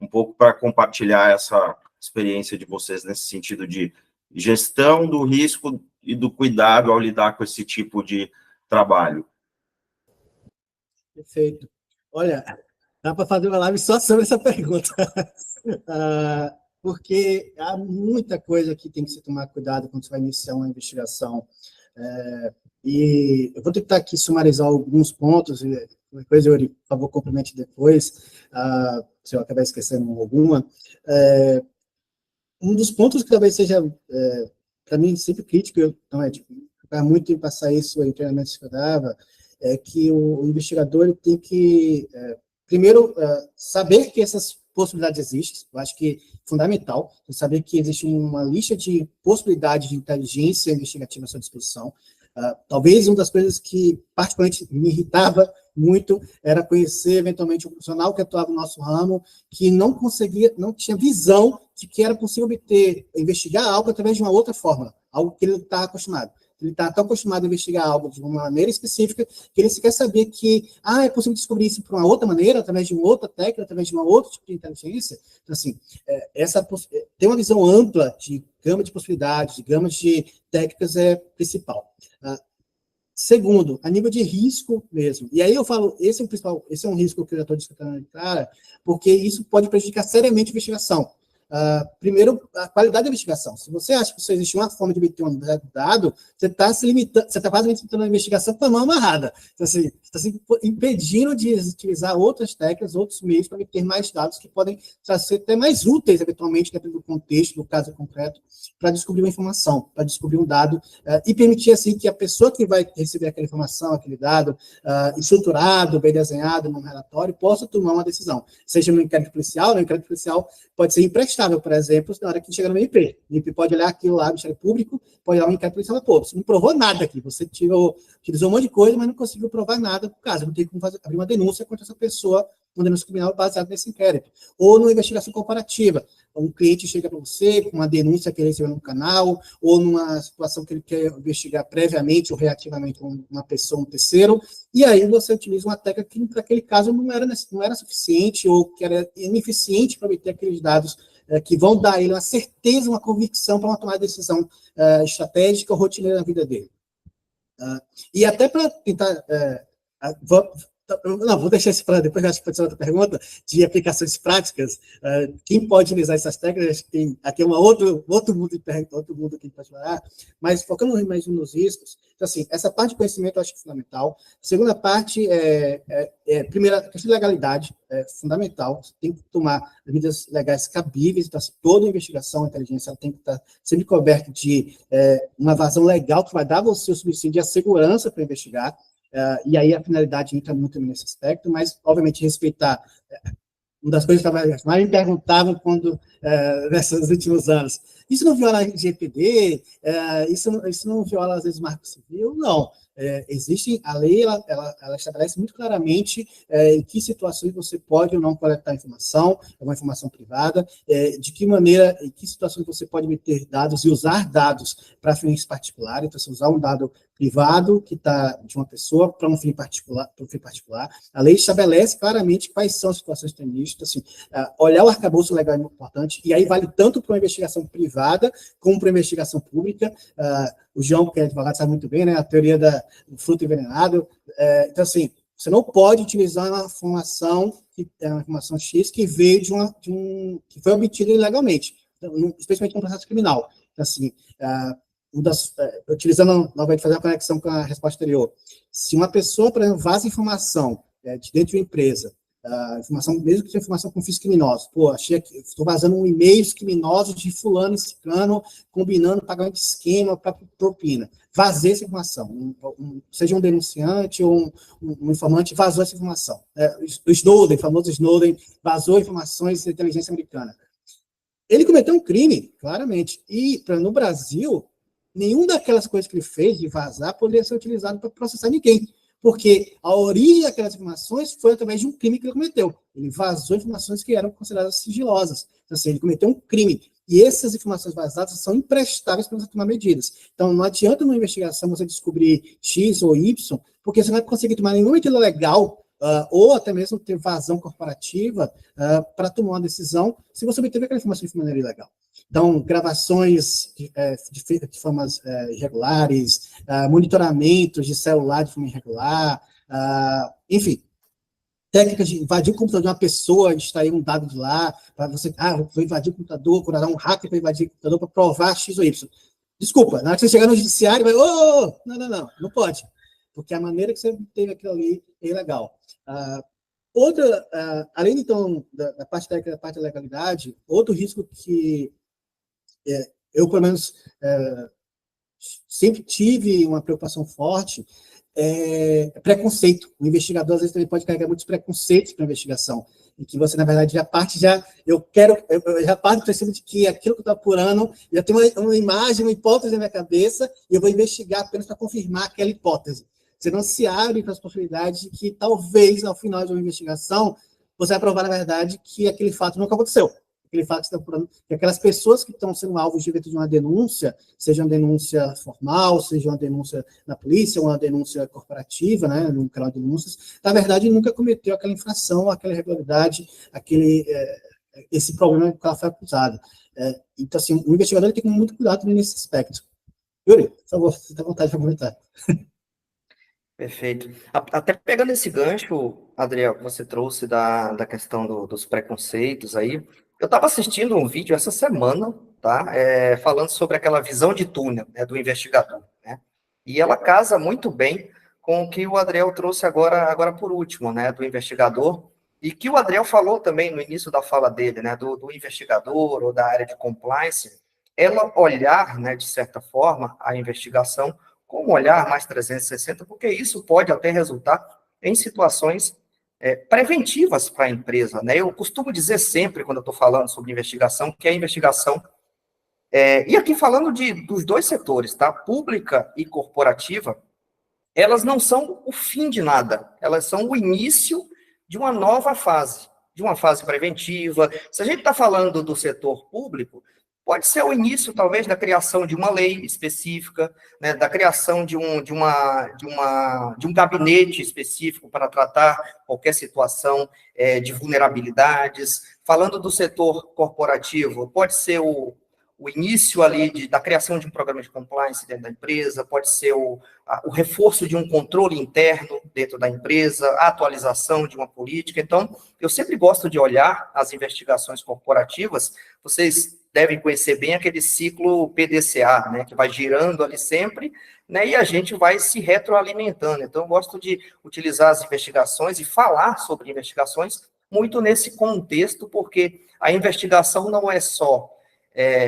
um pouco para compartilhar essa experiência de vocês nesse sentido de gestão do risco e do cuidado ao lidar com esse tipo de trabalho. Perfeito. Olha, dá para fazer uma live só sobre essa pergunta, porque há muita coisa que tem que se tomar cuidado quando você vai iniciar uma investigação. E eu vou tentar aqui sumarizar alguns pontos, e depois, Yuri, por favor, complemente depois, se eu acabar esquecendo alguma. Um dos pontos que talvez seja, para mim, sempre crítico, eu muito em passar isso em treinamentos que eu dava, é que o investigador ele tem que, primeiro, saber que essas possibilidades existem. Eu acho que é fundamental saber que existe uma lista de possibilidades de inteligência investigativa à sua disposição. Talvez uma das coisas que particularmente me irritava muito era conhecer, eventualmente, um profissional que atuava no nosso ramo, que não tinha visão de que era possível investigar algo através de uma outra forma, algo que ele está acostumado. Ele está tão acostumado a investigar algo de uma maneira específica que ele sequer saber que é possível descobrir isso por uma outra maneira, através de uma outra técnica, através de um outro tipo de inteligência. Então, assim, ter uma visão ampla de gama de possibilidades, de gama de técnicas é principal. Segundo, a nível de risco mesmo. E aí eu falo, esse é um risco que eu já estou discutindo de cara, porque isso pode prejudicar seriamente a investigação. Primeiro, a qualidade da investigação. Se você acha que só existe uma forma de obter um dado, você está se limitando, você está quase limitando a investigação com a mão amarrada. Então, assim, você está se impedindo de utilizar outras técnicas, outros meios para obter mais dados que podem ser até mais úteis, eventualmente, dependendo do contexto, do caso concreto, para descobrir uma informação, para descobrir um dado, e permitir, assim, que a pessoa que vai receber aquela informação, aquele dado, estruturado, bem desenhado, num relatório, possa tomar uma decisão. Seja no inquérito policial, pode ser emprestável, por exemplo, na hora que chega no MP. O MP pode olhar aquilo lá, o Ministério Público, pode olhar o inquérito policial, pô, você não provou nada aqui, você utilizou um monte de coisa, mas não conseguiu provar nada por caso, não tem como abrir uma denúncia contra essa pessoa, uma denúncia criminal baseada nesse inquérito. Ou numa investigação comparativa, um cliente chega para você com uma denúncia que ele recebeu no canal, ou numa situação que ele quer investigar previamente ou reativamente uma pessoa, um terceiro, e aí você utiliza uma técnica que, para aquele caso, não era suficiente ou que era ineficiente para obter aqueles dados que vão dar a ele uma certeza, uma convicção para uma tomada de decisão estratégica ou rotineira na vida dele. E até para tentar... vou deixar isso para depois, acho que pode ser outra pergunta, de aplicações práticas. Quem pode utilizar essas técnicas? Aqui é outro mundo que a gente pode falar, mas focando mais nos riscos. Então, assim, essa parte de conhecimento eu acho que é fundamental. A segunda parte primeiro, a questão de legalidade é fundamental. Você tem que tomar medidas legais cabíveis. Então, assim, toda investigação, inteligência, ela tem que estar sempre coberta de uma vazão legal que vai dar a você o subsídio de segurança para investigar. E aí a finalidade entra muito nesse aspecto, mas, obviamente, respeitar. Uma das coisas que mais me perguntavam nesses últimos anos, isso não viola a LGPD? Isso não viola, às vezes, o Marco Civil? Não. Existe, a lei, ela estabelece muito claramente em que situações você pode ou não coletar informação, uma informação privada, de que maneira, em que situações você pode obter dados e usar dados para fins particulares. Então, você usar um dado privado que está de uma pessoa para um fim particular. A lei estabelece claramente quais são as situações que tem nisso. Assim, olhar o arcabouço legal é muito importante, e aí vale tanto para uma investigação privada como para uma investigação pública. O João, que é advogado, sabe muito bem, né? A teoria do fruto envenenado. Então, assim, você não pode utilizar uma informação que é uma informação X que veio que foi obtida ilegalmente, especialmente no processo criminal. Então, assim, utilizando novamente, fazer uma conexão com a resposta anterior. Se uma pessoa, por exemplo, vaza informação de dentro de uma empresa, Informação, mesmo que seja informação com fins criminosos. Pô, achei que estou vazando e-mails criminosos de fulano e ciclano, combinando pagamento de esquema para propina. Vazei essa informação. Seja um denunciante ou um informante, vazou essa informação. O Snowden, o famoso Snowden, vazou informações da inteligência americana. Ele cometeu um crime, claramente. E, no Brasil, nenhuma daquelas coisas que ele fez de vazar poderia ser utilizado para processar ninguém. Porque a origem daquelas informações foi através de um crime que ele cometeu. Ele vazou informações que eram consideradas sigilosas. Então, assim, ele cometeu um crime. E essas informações vazadas são imprestáveis para você tomar medidas. Então, não adianta numa investigação você descobrir X ou Y, porque você não vai conseguir tomar nenhuma medida legal, ou até mesmo ter vazão corporativa para tomar uma decisão se você obteve aquela informação de maneira ilegal. Então, gravações de formas irregulares, monitoramentos de celular de forma irregular, enfim, técnicas de invadir o computador de uma pessoa, extrair um dado de lá, para você, vou invadir o computador, curar um hacker para invadir o computador para provar X ou Y. Desculpa, na hora que você chegar no judiciário, vai, não pode, porque a maneira que você teve aquilo ali é ilegal. Além, então, da parte técnica, da parte da legalidade, outro risco que eu, pelo menos, sempre tive uma preocupação forte é preconceito. O investigador, às vezes, também pode carregar muitos preconceitos para a investigação, em que você, na verdade, já parto do princípio de que aquilo que eu estou apurando, já tem uma imagem, uma hipótese na minha cabeça, e eu vou investigar apenas para confirmar aquela hipótese. Você não se abre para as possibilidades de que, talvez, ao final de uma investigação, você vai provar, na verdade, que aquele fato nunca aconteceu. Aquele fato que está apurando, que aquelas pessoas que estão sendo alvos de uma denúncia, seja uma denúncia formal, seja uma denúncia na polícia, uma denúncia corporativa, né, no canal de denúncias, na verdade, nunca cometeu aquela infração, aquela irregularidade, esse problema que ela foi acusada. Então, assim, o investigador tem que ter muito cuidado também nesse aspecto. Yuri, por favor, você tem vontade de comentar. Perfeito. Até pegando esse gancho, Adriel, que você trouxe da questão dos preconceitos aí, eu estava assistindo um vídeo essa semana, tá? Falando sobre aquela visão de túnel, né, do investigador, né? E ela casa muito bem com o que o Adriel trouxe agora por último, né, do investigador, e que o Adriel falou também no início da fala dele, né, do investigador ou da área de compliance, ela olhar, né, de certa forma, a investigação com um olhar mais 360, porque isso pode até resultar em situações preventivas para a empresa, né? Eu costumo dizer sempre, quando eu estou falando sobre investigação, que a investigação, e aqui falando dos dois setores, tá? Pública e corporativa, elas não são o fim de nada, elas são o início de uma nova fase, de uma fase preventiva. Se a gente está falando do setor público, pode ser o início, talvez, da criação de uma lei específica, né, da criação de um gabinete específico para tratar qualquer situação de vulnerabilidades. Falando do setor corporativo, pode ser o início ali da criação de um programa de compliance dentro da empresa, pode ser o reforço de um controle interno dentro da empresa, a atualização de uma política. Então, eu sempre gosto de olhar as investigações corporativas. Vocês devem conhecer bem aquele ciclo PDCA, né, que vai girando ali sempre, né, e a gente vai se retroalimentando. Então, eu gosto de utilizar as investigações e falar sobre investigações muito nesse contexto, porque a investigação não é só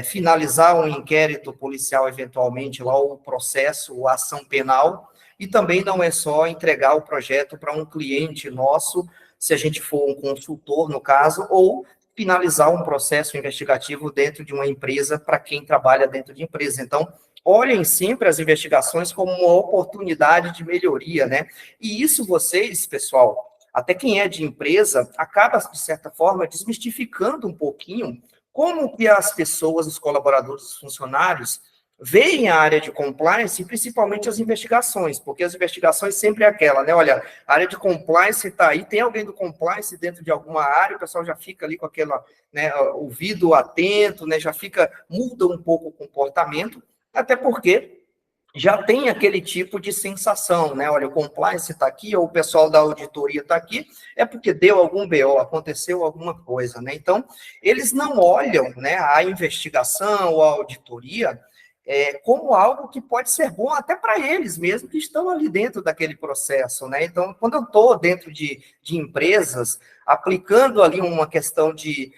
finalizar um inquérito policial, eventualmente, lá o processo, a ação penal, e também não é só entregar o projeto para um cliente nosso, se a gente for um consultor, no caso, ou finalizar um processo investigativo dentro de uma empresa para quem trabalha dentro de empresa. Então, olhem sempre as investigações como uma oportunidade de melhoria, né? E isso vocês, pessoal, até quem é de empresa, acaba, de certa forma, desmistificando um pouquinho como que as pessoas, os colaboradores, os funcionários, veem a área de compliance e principalmente as investigações, porque as investigações sempre é aquela, né? Olha, a área de compliance está aí, tem alguém do compliance dentro de alguma área, o pessoal já fica ali com aquela, né, ouvido atento, né? Já muda um pouco o comportamento, até porque já tem aquele tipo de sensação, né? Olha, o compliance está aqui, ou o pessoal da auditoria está aqui, é porque deu algum BO, aconteceu alguma coisa, né? Então, eles não olham, né, a investigação ou a auditoria como algo que pode ser bom até para eles mesmos que estão ali dentro daquele processo, né? Então, quando eu estou dentro de empresas, aplicando ali uma questão de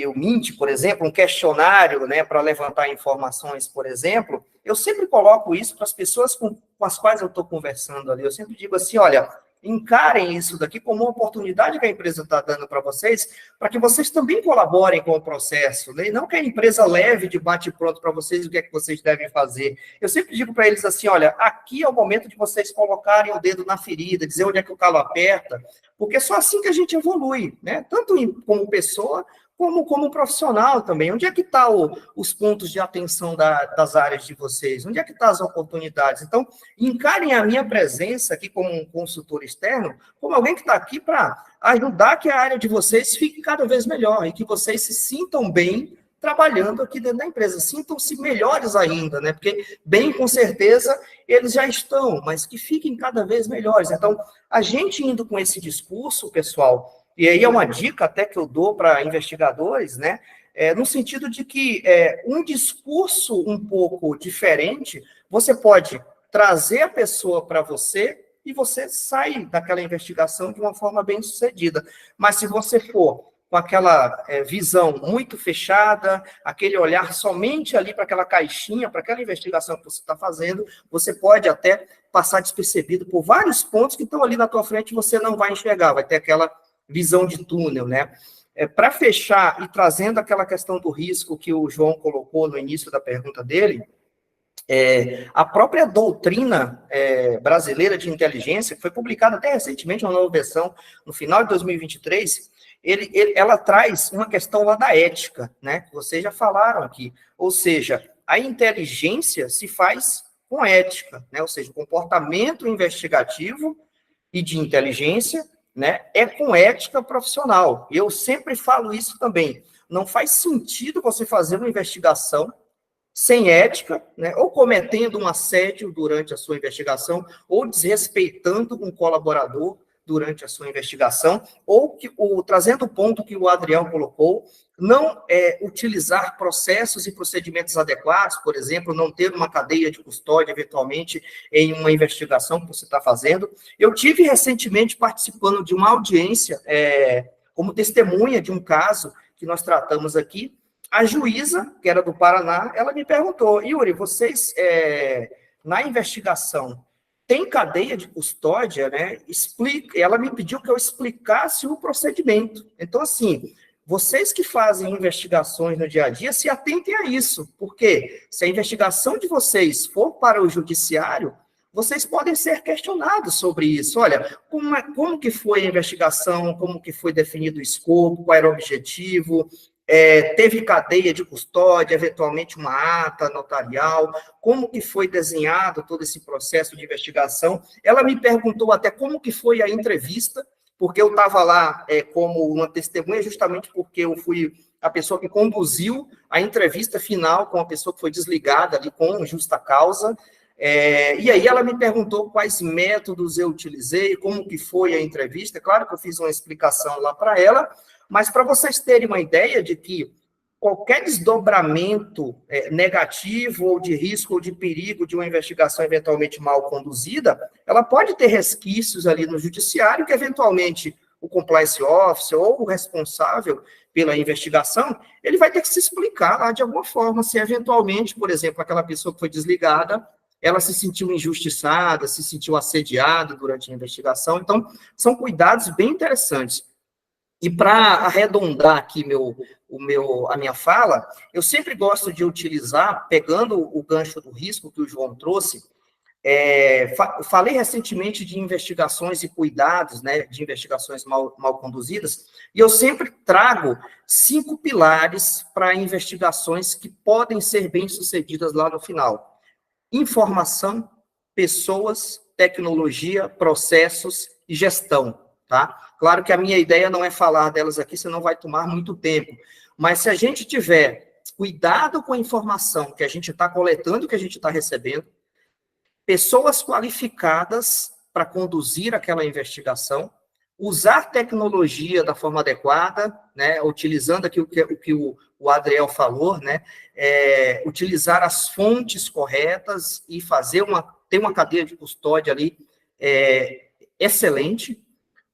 o Mint, por exemplo, um questionário, né, para levantar informações, por exemplo, eu sempre coloco isso para as pessoas com as quais eu estou conversando ali. Eu sempre digo assim, olha, encarem isso daqui como uma oportunidade que a empresa está dando para vocês, para que vocês também colaborem com o processo, né? E não que a empresa leve de bate-pronto para vocês o que é que vocês devem fazer. Eu sempre digo para eles assim, olha, aqui é o momento de vocês colocarem o dedo na ferida, dizer onde é que o calo aperta, porque é só assim que a gente evolui, né? Tanto como pessoa, como profissional também. Onde é que estão os pontos de atenção das áreas de vocês? Onde é que estão as oportunidades? Então, encarem a minha presença aqui como um consultor externo, como alguém que está aqui para ajudar que a área de vocês fique cada vez melhor e que vocês se sintam bem trabalhando aqui dentro da empresa. Sintam-se melhores ainda, né? Porque, bem, com certeza, eles já estão, mas que fiquem cada vez melhores. Então, a gente indo com esse discurso, pessoal, e aí é uma dica até que eu dou para investigadores, né? No sentido de que um discurso um pouco diferente, você pode trazer a pessoa para você e você sai daquela investigação de uma forma bem sucedida. Mas se você for com aquela visão muito fechada, aquele olhar somente ali para aquela caixinha, para aquela investigação que você está fazendo, você pode até passar despercebido por vários pontos que estão ali na tua frente e você não vai enxergar, vai ter aquela visão de túnel, né? Para fechar e trazendo aquela questão do risco que o João colocou no início da pergunta dele, a própria doutrina brasileira de inteligência, que foi publicada até recentemente, uma nova versão, no final de 2023, ela traz uma questão lá da ética, né? Que vocês já falaram aqui. Ou seja, a inteligência se faz com ética, né? Ou seja, o comportamento investigativo e de inteligência, né, é com ética profissional. Eu sempre falo isso também. Não faz sentido você fazer uma investigação sem ética, né, ou cometendo um assédio durante a sua investigação, ou desrespeitando um colaborador durante a sua investigação, ou trazendo o ponto que o Adriel colocou, não utilizar processos e procedimentos adequados, por exemplo, não ter uma cadeia de custódia, eventualmente, em uma investigação que você está fazendo. Eu tive recentemente participando de uma audiência, como testemunha de um caso que nós tratamos aqui. A juíza, que era do Paraná, ela me perguntou, Yuri, vocês, na investigação, tem cadeia de custódia, né? Ela me pediu que eu explicasse o procedimento. Então, assim, vocês que fazem investigações no dia a dia, se atentem a isso, porque se a investigação de vocês for para o judiciário, vocês podem ser questionados sobre isso. Olha, como que foi a investigação, como que foi definido o escopo, qual era o objetivo, teve cadeia de custódia, eventualmente uma ata notarial, como que foi desenhado todo esse processo de investigação. Ela me perguntou até como que foi a entrevista, porque eu estava lá como uma testemunha, justamente porque eu fui a pessoa que conduziu a entrevista final com a pessoa que foi desligada ali com justa causa. E aí ela me perguntou quais métodos eu utilizei, como que foi a entrevista. Claro que eu fiz uma explicação lá para ela, mas para vocês terem uma ideia de que qualquer desdobramento negativo ou de risco ou de perigo de uma investigação eventualmente mal conduzida, ela pode ter resquícios ali no judiciário que, eventualmente, o compliance officer ou o responsável pela investigação, ele vai ter que se explicar lá de alguma forma, se eventualmente, por exemplo, aquela pessoa que foi desligada, ela se sentiu injustiçada, se sentiu assediada durante a investigação. Então, são cuidados bem interessantes. E para arredondar aqui a minha fala, eu sempre gosto de utilizar, pegando o gancho do risco que o João trouxe, falei recentemente de investigações e cuidados, né, de investigações mal conduzidas, e eu sempre trago 5 pilares para investigações que podem ser bem-sucedidas lá no final. Informação, pessoas, tecnologia, processos e gestão, tá? Claro que a minha ideia não é falar delas aqui, senão vai tomar muito tempo. Mas se a gente tiver cuidado com a informação que a gente está coletando, que a gente está recebendo, pessoas qualificadas para conduzir aquela investigação, usar tecnologia da forma adequada, né, utilizando aqui o que o Adriel falou, né, utilizar as fontes corretas e ter uma cadeia de custódia ali excelente,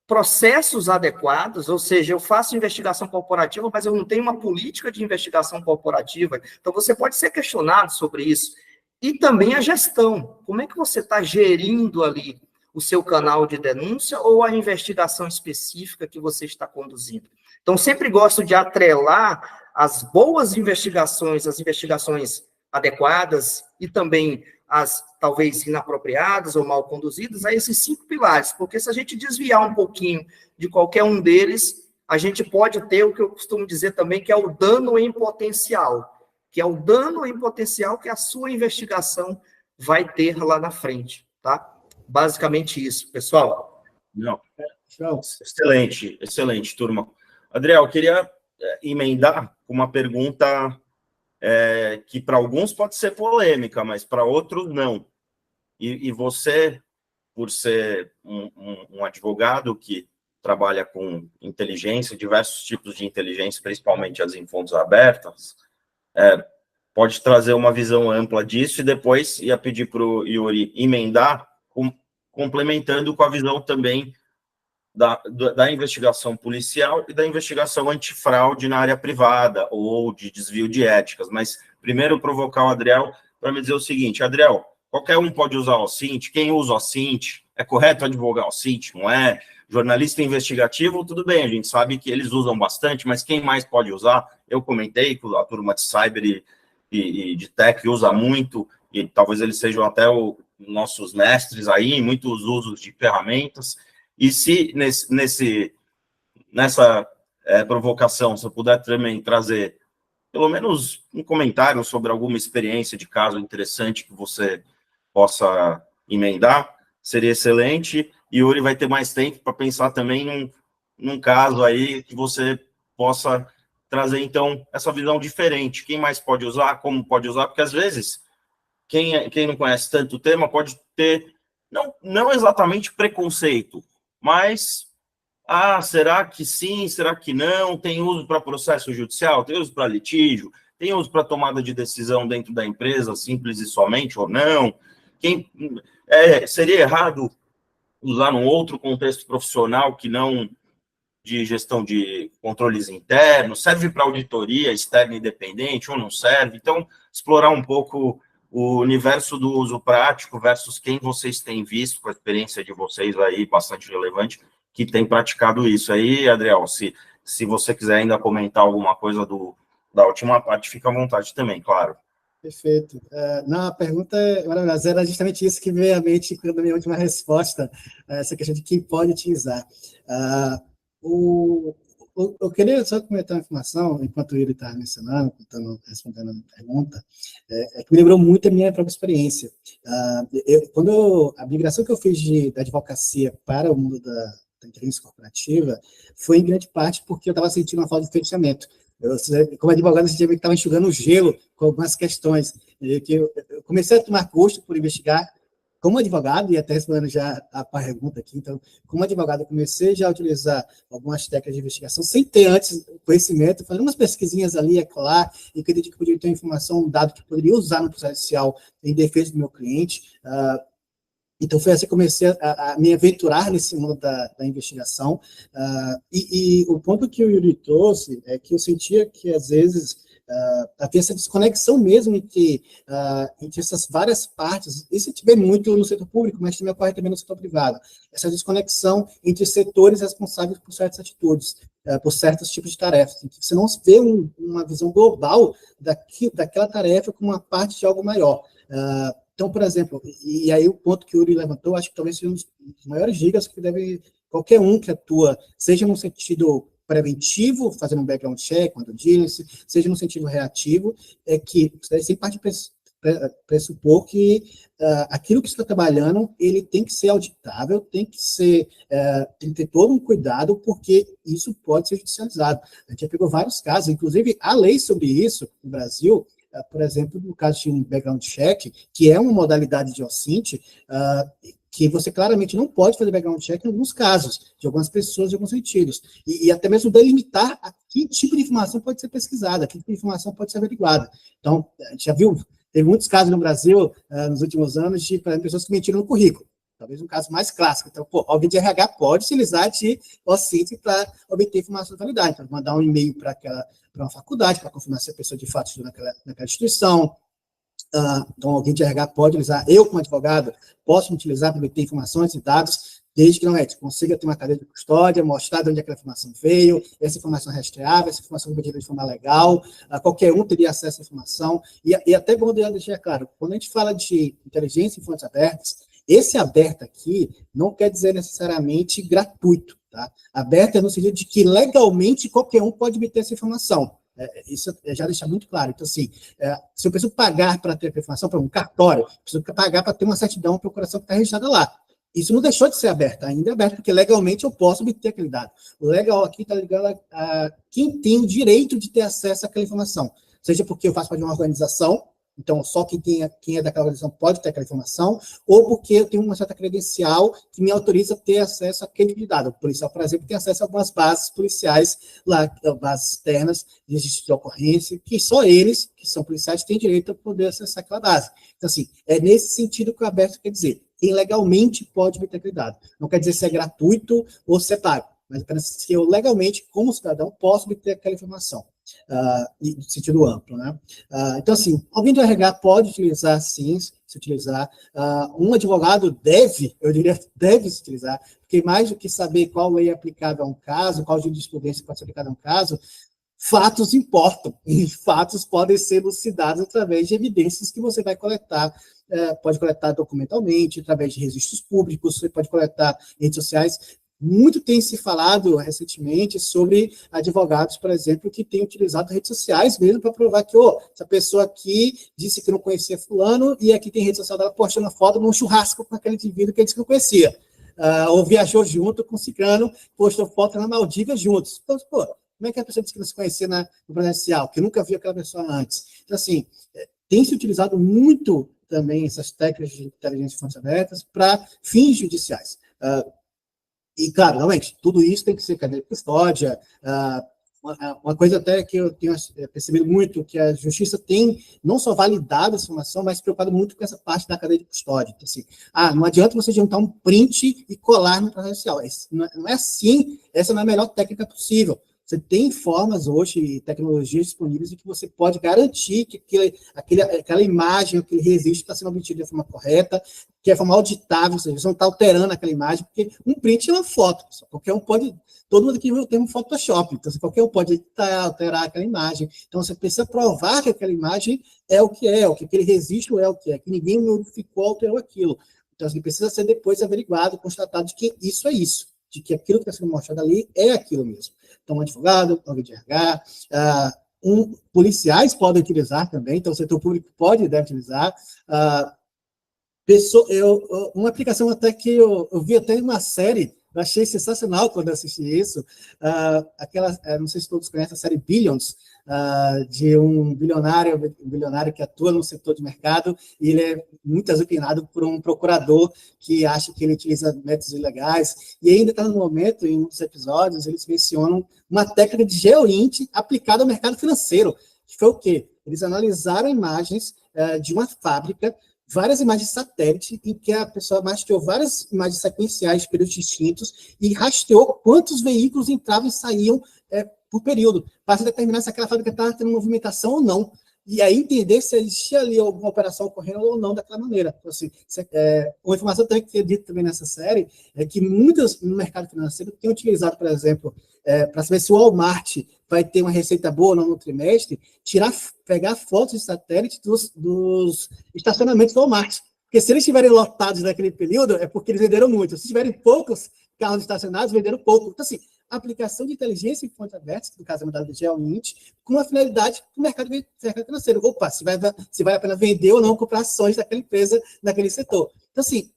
processos adequados, ou seja, eu faço investigação corporativa, mas eu não tenho uma política de investigação corporativa, então você pode ser questionado sobre isso. E também a gestão, como é que você está gerindo ali o seu canal de denúncia ou a investigação específica que você está conduzindo. Então, sempre gosto de atrelar as boas investigações, as investigações adequadas e também as talvez inapropriadas ou mal conduzidas a esses 5 pilares, porque se a gente desviar um pouquinho de qualquer um deles, a gente pode ter o que eu costumo dizer também, que é o dano em potencial, que a sua investigação vai ter lá na frente, tá? Basicamente isso, pessoal. Não. Excelente, excelente, turma. Adriel, eu queria emendar com uma pergunta que para alguns pode ser polêmica, mas para outros não. E você, por ser um advogado que trabalha com inteligência, diversos tipos de inteligência, principalmente as em fontes abertas, pode trazer uma visão ampla disso, e depois ia pedir para o Yuri emendar, complementando com a visão também da investigação policial e da investigação antifraude na área privada ou de desvio de éticas. Mas primeiro provocar o Adriel para me dizer o seguinte: Adriel, qualquer um pode usar o OSINT? Quem usa o OSINT? É correto advogar o OSINT? Não é? Jornalista investigativo, tudo bem, a gente sabe que eles usam bastante, mas quem mais pode usar? Eu comentei que a turma de cyber e de tech usa muito, e talvez eles sejam até nossos mestres aí em muitos usos de ferramentas. E se nessa provocação, se eu puder também trazer pelo menos um comentário sobre alguma experiência de caso interessante que você possa emendar, seria excelente. E Yuri vai ter mais tempo para pensar também num caso aí que você possa trazer, então, essa visão diferente. Quem mais pode usar, como pode usar, porque às vezes quem não conhece tanto o tema pode ter, não exatamente preconceito, mas, será que sim, será que não? Tem uso para processo judicial, tem uso para litígio, tem uso para tomada de decisão dentro da empresa, simples e somente, ou não? Seria errado usar num outro contexto profissional que não de gestão de controles internos? Serve para auditoria externa independente ou não serve? Então, explorar um pouco o universo do uso prático versus quem vocês têm visto, com a experiência de vocês aí, bastante relevante, que tem praticado isso. Aí, Adriel, se você quiser ainda comentar alguma coisa da última parte, fica à vontade também, claro. Perfeito. Não, a pergunta maravilhosa, era justamente isso que veio à mente quando a minha última resposta, essa questão de quem pode utilizar. Eu queria só comentar uma informação, enquanto o Yuri está mencionando, respondendo a pergunta, que me lembrou muito a minha própria experiência. A migração que eu fiz da advocacia para o mundo da inteligência corporativa foi, em grande parte, porque eu estava sentindo uma falta de fechamento. Como advogado, eu sentia que estava enxugando o gelo com algumas questões. Eu comecei a tomar gosto por investigar como advogado, e até respondendo já a pergunta aqui, então, como advogado, eu comecei já a utilizar algumas técnicas de investigação, sem ter antes conhecimento, fazendo umas pesquisinhas ali, claro, e acredito que poderia ter informação, um dado que poderia usar no processo judicial em defesa do meu cliente. Então, foi assim que comecei a me aventurar nesse mundo da investigação. E o ponto que o Yuri trouxe é que eu sentia que, às vezes, havia essa desconexão mesmo entre essas várias partes. Isso tiver muito no setor público, mas também ocorre também no setor privado. Essa desconexão entre setores responsáveis por certas atitudes, por certos tipos de tarefas. Em que você não vê uma visão global daquela tarefa como uma parte de algo maior. Então, por exemplo, e aí o ponto que o Yuri levantou, acho que talvez seja um dos maiores dicas que deve qualquer um que atua, seja no sentido preventivo, fazendo um background check, uma due diligence, seja no sentido reativo, é que você sempre parte pressupor que aquilo que você está trabalhando, ele tem que ser auditável, tem que ter todo um cuidado, porque isso pode ser judicializado. A gente já pegou vários casos, inclusive há lei sobre isso no Brasil. Por exemplo, no caso de um background check, que é uma modalidade de OSINT, que você claramente não pode fazer background check em alguns casos, de algumas pessoas, de alguns sentidos, e até mesmo delimitar a que tipo de informação pode ser pesquisada, que tipo de informação pode ser averiguada. Então, a gente já viu, teve muitos casos no Brasil, nos últimos anos, de, por exemplo, pessoas que mentiram no currículo. Talvez um caso mais clássico. Então, alguém de RH pode utilizar de OSINT para obter informação de validade. Então, mandar um e-mail para uma faculdade, para confirmar se a pessoa de fato estuda naquela instituição. Então, alguém de RH pode utilizar. Eu, como advogado, posso utilizar para obter informações e dados, desde que não consiga ter uma cadeia de custódia, mostrar de onde aquela informação veio, essa informação é rastreável, essa informação é obtida de forma legal, qualquer um teria acesso à informação. E até bom deixar claro, quando a gente fala de inteligência em fontes abertas, esse aberto aqui não quer dizer necessariamente gratuito, tá? Aberto é no sentido de que legalmente qualquer um pode obter essa informação. Isso já deixa muito claro. Então, assim, se eu preciso pagar para ter a informação, para um cartório, preciso pagar para ter uma certidão, uma procuração que está registrada lá. Isso não deixou de ser aberto, ainda é aberto, porque legalmente eu posso obter aquele dado. O legal aqui está ligado a quem tem o direito de ter acesso àquela informação, seja porque eu faço parte de uma organização, então só quem é daquela organização pode ter aquela informação, ou porque eu tenho uma certa credencial que me autoriza a ter acesso àquele tipo de dado. O policial, por exemplo, tem acesso a algumas bases policiais, lá, bases externas de registro de ocorrência, que só eles, que são policiais, têm direito a poder acessar aquela base. Então, assim, é nesse sentido que o aberto quer dizer. Quem legalmente pode obter aquele dado. Não quer dizer se é gratuito ou se é pago, mas apenas se eu legalmente, como cidadão, posso obter aquela informação. No sentido amplo, né? Então, assim, alguém do RH pode utilizar, sim, se utilizar. Um advogado deve se utilizar, porque mais do que saber qual lei é aplicável a um caso, qual jurisprudência pode ser aplicada a um caso, fatos importam, e fatos podem ser elucidados através de evidências que você vai coletar. Pode coletar documentalmente, através de registros públicos, você pode coletar em redes sociais. Muito tem se falado recentemente sobre advogados, por exemplo, que têm utilizado redes sociais mesmo para provar que, essa pessoa aqui disse que não conhecia fulano e aqui tem rede social dela postando foto num churrasco com aquele indivíduo que ele disse que não conhecia. Ou viajou junto com o ciclano, postou foto na Maldivas juntos. Então, como é que a pessoa disse que não se conhecia no presencial, que nunca viu aquela pessoa antes? Então, assim, tem se utilizado muito também essas técnicas de inteligência de fontes abertas para fins judiciais. E, claro, realmente, tudo isso tem que ser cadeia de custódia. Uma coisa até que eu tenho percebido muito, que a justiça tem não só validado essa informação, mas se preocupado muito com essa parte da cadeia de custódia. Então, assim, não adianta você juntar um print e colar no processo judicial. Não é assim, essa não é a melhor técnica possível. Você tem formas hoje e tecnologias disponíveis em que você pode garantir que aquela imagem, aquele registro está sendo obtido de forma correta, que é de forma auditável, ou seja, você não está alterando aquela imagem, porque um print é uma foto. Qualquer um pode, todo mundo aqui viu o termo Photoshop, então qualquer um pode editar, alterar aquela imagem. Então você precisa provar que aquela imagem é o que aquele registro é o que que ninguém modificou, alterou aquilo. Então você precisa ser depois averiguado, constatado de que isso é isso, de que aquilo que está sendo mostrado ali é aquilo mesmo. Então, um advogado, alguém de RH, policiais podem utilizar também, então o setor público pode e deve utilizar. Uma aplicação até que eu vi até uma série, eu achei sensacional quando eu assisti isso, não sei se todos conhecem a série Billions, de um bilionário que atua no setor de mercado, e ele é muito azucrinado por um procurador que acha que ele utiliza métodos ilegais, e ainda está no momento, em um dos episódios, eles mencionam uma técnica de GeoInt aplicada ao mercado financeiro, que foi o quê? Eles analisaram imagens de uma fábrica, várias imagens de satélite, em que a pessoa rastreou várias imagens sequenciais de períodos distintos e rastreou quantos veículos entravam e saíam por período, para determinar se aquela fábrica estava tendo movimentação ou não. E aí entender se existia ali alguma operação ocorrendo ou não daquela maneira. Então, assim, uma informação também que é dita também nessa série é que muitas no mercado financeiro têm utilizado, por exemplo, para saber se o Walmart vai ter uma receita boa ou não no trimestre, pegar fotos de satélite dos estacionamentos do Walmart. Porque se eles estiverem lotados naquele período, é porque eles venderam muito. Se tiverem poucos carros estacionados, venderam pouco. Então, assim, a aplicação de inteligência em fontes abertas, que no caso é mandada de GeoInt, com uma finalidade do mercado financeiro. Opa, se vale a pena vender ou não comprar ações daquela empresa, naquele setor. Então, assim,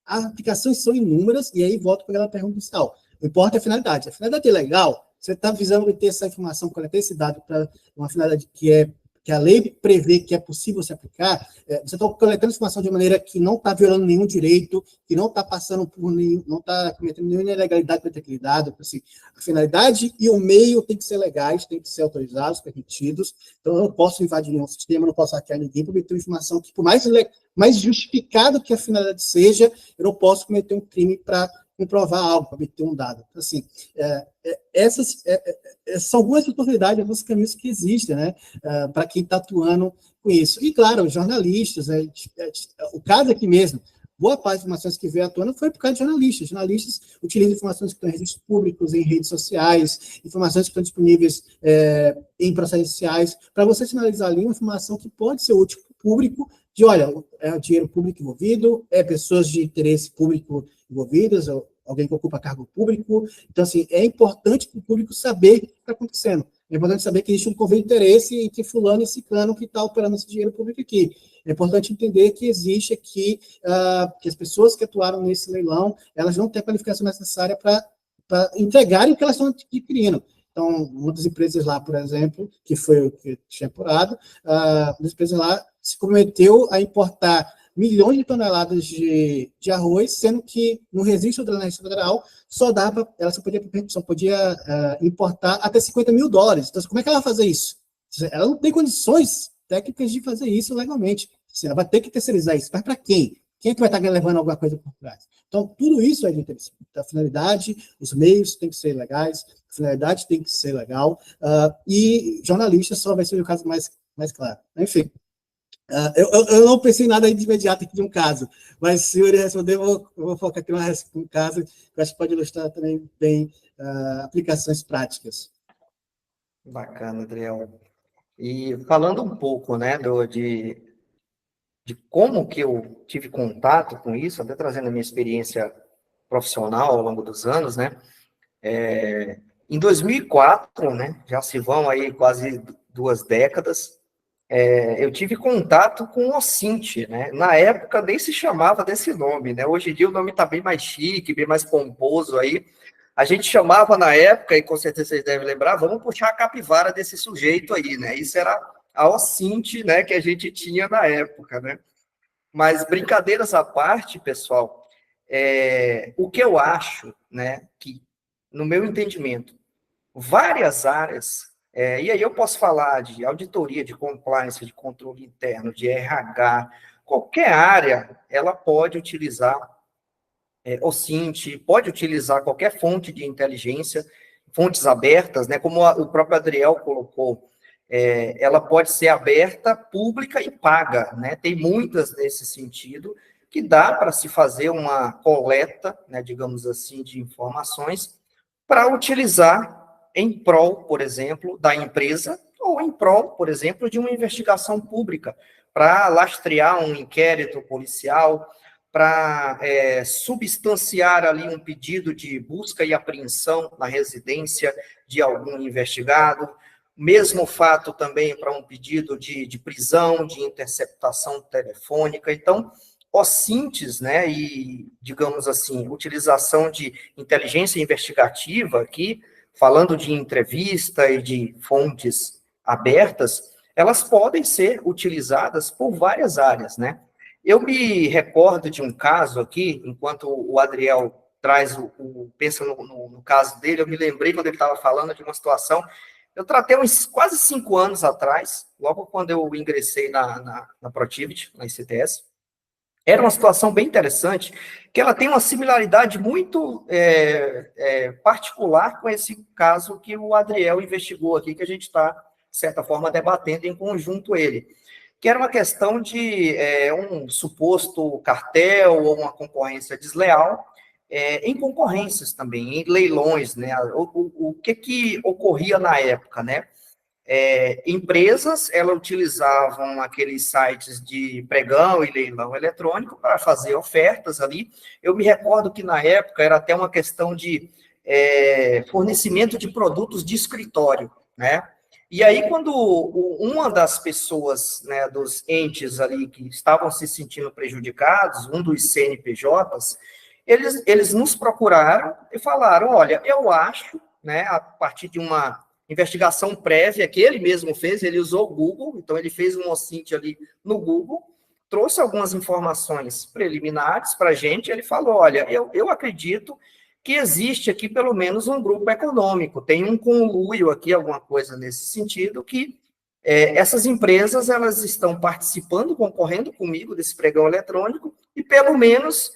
as aplicações são inúmeras, e aí volto para aquela pergunta inicial. O importa é a finalidade. A finalidade é legal, você está visando obter essa informação, coletar esse dado para uma finalidade que é que a lei prevê que é possível se aplicar, você está coletando informação de maneira que não está violando nenhum direito, que não está passando por nenhum, não está cometendo nenhuma ilegalidade para ter aquele dado. Assim, a finalidade e o meio tem que ser legais, tem que ser autorizados, permitidos. Então, eu não posso invadir nenhum sistema, não posso hackear ninguém para obter informação que, por mais justificado que a finalidade seja, eu não posso cometer um crime para comprovar algo, para obter um dado. Então, assim, essas são algumas oportunidades, alguns caminhos que existem, né, para quem está atuando com isso. E, claro, os jornalistas, o caso aqui mesmo, boa parte das informações que veio atuando foi por causa de jornalistas. Jornalistas utilizam informações que estão em registros públicos, em redes sociais, informações que estão disponíveis em processos sociais, para você sinalizar ali uma informação que pode ser útil para o público, de, olha, é o dinheiro público envolvido, é pessoas de interesse público envolvidas, ou alguém que ocupa cargo público. Então, assim, é importante para o público saber o que está acontecendo. É importante saber que existe um conflito de interesse entre fulano e ciclano que está operando esse dinheiro público aqui. É importante entender que existe aqui, que as pessoas que atuaram nesse leilão, elas não têm a qualificação necessária para entregarem o que elas estão adquirindo. Então, uma das empresas lá, por exemplo, que foi o que tinha apurado, uma das empresas lá se comprometeu a importar milhões de toneladas de arroz, sendo que no registro da Receita Federal ela só podia importar até $50 mil. Então, como é que ela vai fazer isso? Ela não tem condições técnicas de fazer isso legalmente. Ela vai ter que terceirizar isso. Mas para quem? Quem é que vai estar levando alguma coisa por trás? Então, tudo isso é de interesse. A finalidade, os meios têm que ser legais, a finalidade tem que ser legal, e jornalista só vai ser o caso mais claro. Enfim, eu não pensei em nada de imediato aqui de um caso, mas se o Yuri responder, eu vou focar aqui num caso que eu acho que pode ilustrar também bem aplicações práticas. Bacana, Adriel. E falando um pouco, né, de como que eu tive contato com isso, até trazendo a minha experiência profissional ao longo dos anos, né, em 2004, né, já se vão aí quase 2 décadas, eu tive contato com o OSINT, né, na época nem se chamava desse nome, né, hoje em dia o nome está bem mais chique, bem mais pomposo aí, a gente chamava na época, e com certeza vocês devem lembrar, vamos puxar a capivara desse sujeito aí, né, isso era a OSINT, né, que a gente tinha na época, né. Mas brincadeiras à parte, pessoal, o que eu acho, né, que, no meu entendimento, várias áreas, e aí eu posso falar de auditoria, de compliance, de controle interno, de RH, qualquer área, ela pode utilizar OSINT, pode utilizar qualquer fonte de inteligência, fontes abertas, né, como o próprio Adriel colocou, ela pode ser aberta, pública e paga, né? Tem muitas nesse sentido, que dá para se fazer uma coleta, né, digamos assim, de informações, para utilizar em prol, por exemplo, da empresa, ou em prol, por exemplo, de uma investigação pública, para lastrear um inquérito policial, para substanciar ali um pedido de busca e apreensão na residência de algum investigado. Mesmo fato também para um pedido de prisão, de interceptação telefônica. Então, OSINTs, né, e, digamos assim, utilização de inteligência investigativa aqui, falando de entrevista e de fontes abertas, elas podem ser utilizadas por várias áreas, né. Eu me recordo de um caso aqui, enquanto o Adriel traz pensa no caso dele, eu me lembrei quando ele estava falando de uma situação. Eu tratei uns quase 5 anos atrás, logo quando eu ingressei na Protivit, na ICTS. Era uma situação bem interessante, que ela tem uma similaridade muito particular com esse caso que o Adriel investigou aqui, que a gente está, de certa forma, debatendo em conjunto ele. Que era uma questão de um suposto cartel ou uma concorrência desleal, em concorrências também, em leilões, né? O que ocorria na época, né? Empresas, elas utilizavam aqueles sites de pregão e leilão eletrônico para fazer ofertas ali. Eu me recordo que na época era até uma questão de fornecimento de produtos de escritório, né? E aí, quando uma das pessoas, né, dos entes ali que estavam se sentindo prejudicados, um dos CNPJs, eles nos procuraram e falaram, olha, eu acho, né, a partir de uma investigação prévia que ele mesmo fez, ele usou o Google, então ele fez um OSINT ali no Google, trouxe algumas informações preliminares para a gente, ele falou, olha, eu acredito que existe aqui pelo menos um grupo econômico, tem um conluio aqui, alguma coisa nesse sentido, que essas empresas, elas estão participando, concorrendo comigo desse pregão eletrônico, e pelo menos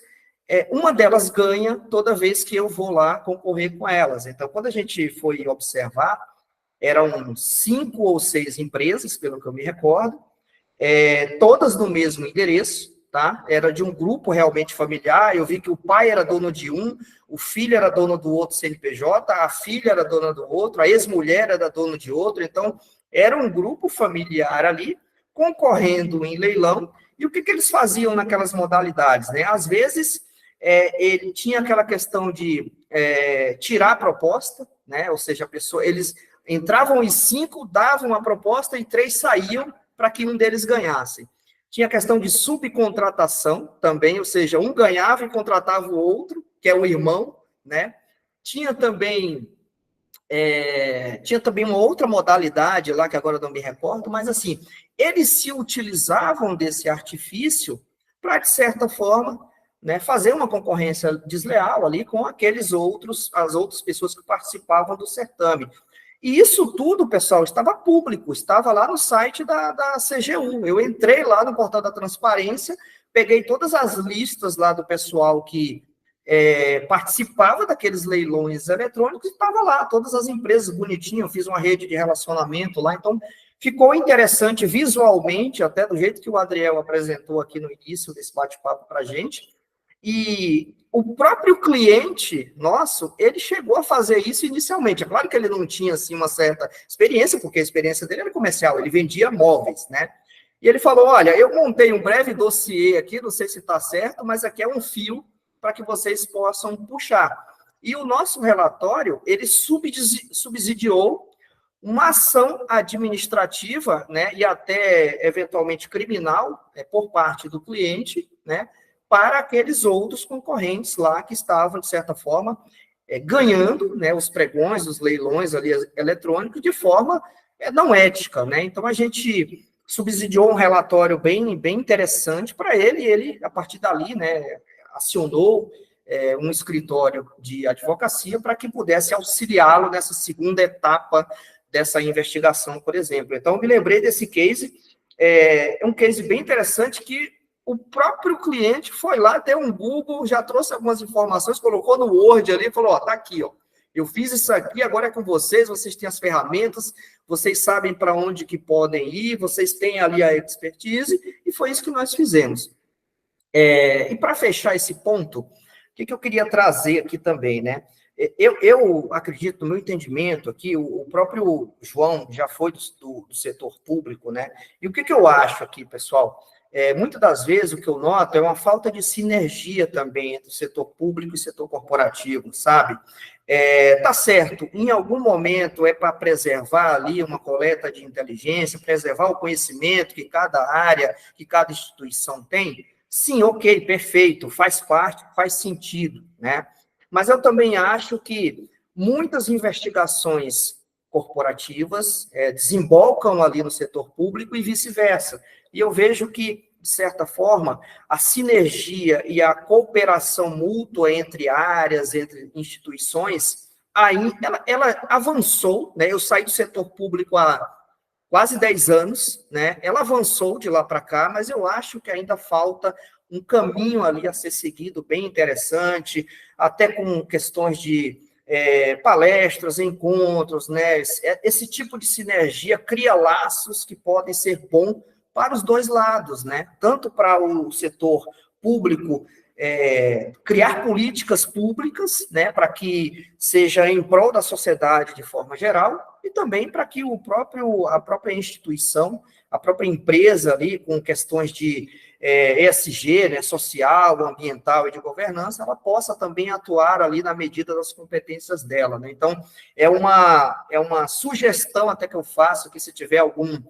uma delas ganha toda vez que eu vou lá concorrer com elas. Então, quando a gente foi observar, eram 5 ou 6 empresas, pelo que eu me recordo, todas no mesmo endereço, tá? Era de um grupo realmente familiar, eu vi que o pai era dono de um, o filho era dono do outro CNPJ, a filha era dona do outro, a ex-mulher era dona de outro, então era um grupo familiar ali, concorrendo em leilão, e o que eles faziam naquelas modalidades, né? Às vezes, ele tinha aquela questão de tirar a proposta, né? Ou seja, eles entravam em 5, davam a proposta e 3 saíam para que um deles ganhasse. Tinha a questão de subcontratação também, ou seja, um ganhava e contratava o outro, que é o irmão, né? Tinha também uma outra modalidade lá, que agora eu não me recordo, mas assim, eles se utilizavam desse artifício para, de certa forma, né, fazer uma concorrência desleal ali com as outras pessoas que participavam do certame. E isso tudo, pessoal, estava público, estava lá no site da CGU. Eu entrei lá no portal da transparência, peguei todas as listas lá do pessoal que participava daqueles leilões eletrônicos e estava lá, todas as empresas bonitinho, eu fiz uma rede de relacionamento lá, então ficou interessante visualmente, até do jeito que o Adriel apresentou aqui no início desse bate-papo para a gente, e o próprio cliente nosso, ele chegou a fazer isso inicialmente. É claro que ele não tinha, assim, uma certa experiência, porque a experiência dele era comercial, ele vendia móveis, né? E ele falou, olha, eu montei um breve dossiê aqui, não sei se está certo, mas aqui é um fio para que vocês possam puxar. E o nosso relatório, ele subsidiou uma ação administrativa, né, e até, eventualmente, criminal, por parte do cliente, né, para aqueles outros concorrentes lá que estavam, de certa forma, ganhando, né, os pregões, os leilões ali eletrônicos de forma não ética, né? Então, a gente subsidiou um relatório bem interessante para ele, e ele, a partir dali, né, acionou um escritório de advocacia para que pudesse auxiliá-lo nessa segunda etapa dessa investigação, por exemplo. Então, eu me lembrei desse case, é um case bem interessante que o próprio cliente foi lá, deu um Google, já trouxe algumas informações, colocou no Word ali e falou, ó, tá aqui, ó, eu fiz isso aqui, agora é com vocês têm as ferramentas, vocês sabem para onde que podem ir, vocês têm ali a expertise, e foi isso que nós fizemos. E para fechar esse ponto, o que eu queria trazer aqui também, né? Eu acredito, no meu entendimento aqui, o próprio João já foi do setor público, né? E o que eu acho aqui, pessoal? Muitas das vezes, o que eu noto é uma falta de sinergia também entre o setor público e o setor corporativo, sabe? Tá certo, em algum momento é para preservar ali uma coleta de inteligência, preservar o conhecimento que cada área, que cada instituição tem. Sim, ok, perfeito, faz parte, faz sentido, né? Mas eu também acho que muitas investigações corporativas desembocam ali no setor público e vice-versa. E eu vejo que, de certa forma, a sinergia e a cooperação mútua entre áreas, entre instituições, aí ela avançou, né? Eu saí do setor público há quase 10 anos, né? Ela avançou de lá para cá, mas eu acho que ainda falta um caminho ali a ser seguido bem interessante, até com questões de palestras, encontros, né? Esse tipo de sinergia cria laços que podem ser bons para os dois lados, né? Tanto para o setor público criar políticas públicas, né, para que seja em prol da sociedade de forma geral, e também para que a própria instituição, a própria empresa ali, com questões de ESG, né, social, ambiental e de governança, ela possa também atuar ali na medida das competências dela, né? Então, é uma sugestão até que eu faço, que se tiver algum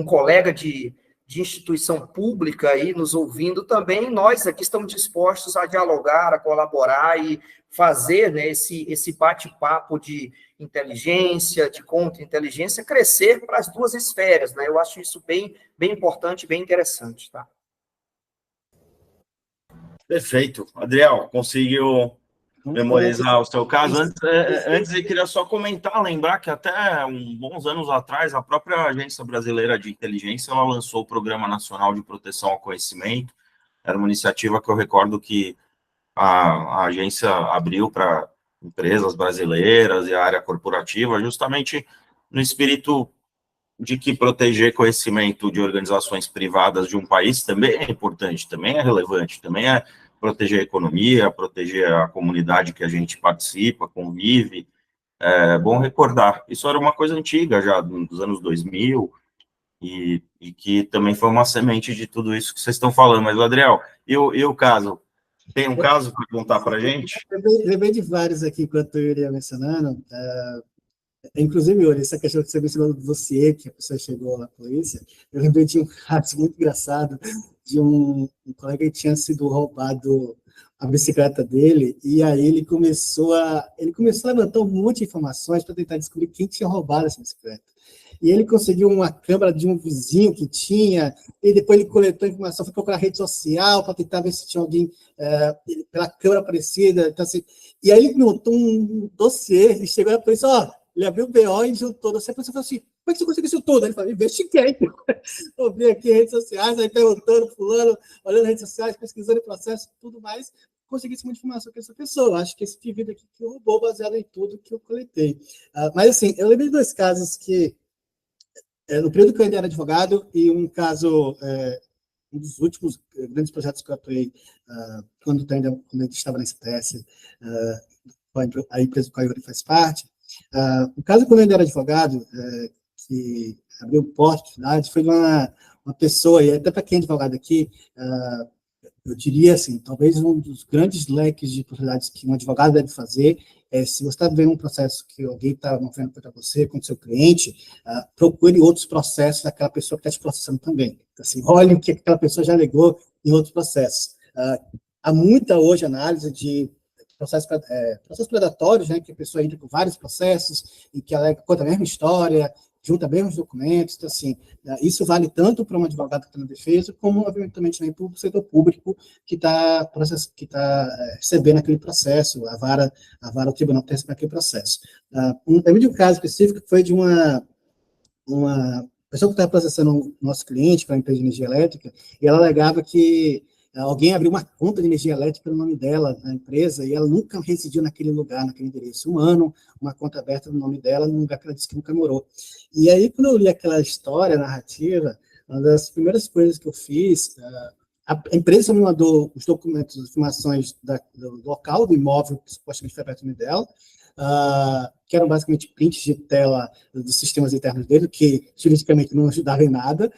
colega de instituição pública aí nos ouvindo também, nós aqui estamos dispostos a dialogar, a colaborar e fazer, né, esse bate-papo de inteligência, de contra-inteligência, crescer para as duas esferas, né? Eu acho isso bem importante, bem interessante, tá? Perfeito. Adriel, conseguiu memorizar o seu caso? Antes eu queria só comentar, lembrar que até bons anos atrás, a própria Agência Brasileira de Inteligência, ela lançou o Programa Nacional de Proteção ao Conhecimento. Era uma iniciativa que eu recordo que a agência abriu para empresas brasileiras e a área corporativa, justamente no espírito de que proteger conhecimento de organizações privadas de um país também é importante, também é relevante, também é proteger a economia, proteger a comunidade que a gente participa, convive. É bom recordar. Isso era uma coisa antiga, já dos anos 2000, e que também foi uma semente de tudo isso que vocês estão falando. Mas, Adriel, e o caso? Tem um caso para contar para a gente? Lembrei de vários aqui, enquanto eu ia mencionando. Inclusive, Yuri, essa questão que você mencionou do dossiê, que a pessoa chegou na polícia, eu lembrei de um caso muito engraçado de um colega que tinha sido roubado a bicicleta dele, e aí ele começou a levantar um monte de informações para tentar descobrir quem tinha roubado essa bicicleta. E ele conseguiu uma câmera de um vizinho que tinha, e depois ele coletou informação, foi procurar rede social para tentar ver se tinha alguém pela câmera parecida. Então, assim, e aí ele montou um dossiê, ele chegou na polícia, ele abriu o BO e juntou. Você falou assim, como é que você conseguiu isso tudo? Ele falou, investiguei. Eu vi aqui redes sociais, aí perguntando, fulano, olhando redes sociais, pesquisando o processo, tudo mais, consegui essa informação com essa pessoa. Acho que esse indivíduo aqui que roubou baseado em tudo que eu coletei. Mas, assim, eu lembrei de dois casos que, no período que eu ainda era advogado, e um caso, um dos últimos grandes projetos que eu atuei, quando eu estava na STS, a empresa do qual eu faz parte. O caso, quando eu ainda era advogado, que abriu oportunidade, foi de uma pessoa, e até para quem é advogado aqui, eu diria assim, talvez um dos grandes leques de possibilidades que um advogado deve fazer é, se você está vendo um processo que alguém está movendo contra você, contra o seu cliente, procure outros processos daquela pessoa que está te processando também. Então, assim, olhe o que aquela pessoa já alegou em outros processos. Há muita hoje análise de processos predatórios, né, que a pessoa entra com vários processos e que ela conta a mesma história, junta mesmos documentos. Então, assim, isso vale tanto para um advogado que está na defesa, como, obviamente, também para o setor público que está recebendo aquele processo, a vara, o tribunal que está recebendo aquele processo. Um caso específico foi de uma pessoa que estava processando o nosso cliente, que era uma empresa de energia elétrica, e ela alegava que alguém abriu uma conta de energia elétrica no nome dela, na empresa, e ela nunca residiu naquele lugar, naquele endereço. Um ano, uma conta aberta no nome dela, num lugar que ela disse que nunca morou. E aí, quando eu li aquela história, narrativa, uma das primeiras coisas que eu fiz, a empresa me mandou os documentos, as informações do local, do imóvel, que supostamente foi aberto no nome dela, que eram basicamente prints de tela dos sistemas internos dele, que juridicamente não ajudavam em nada.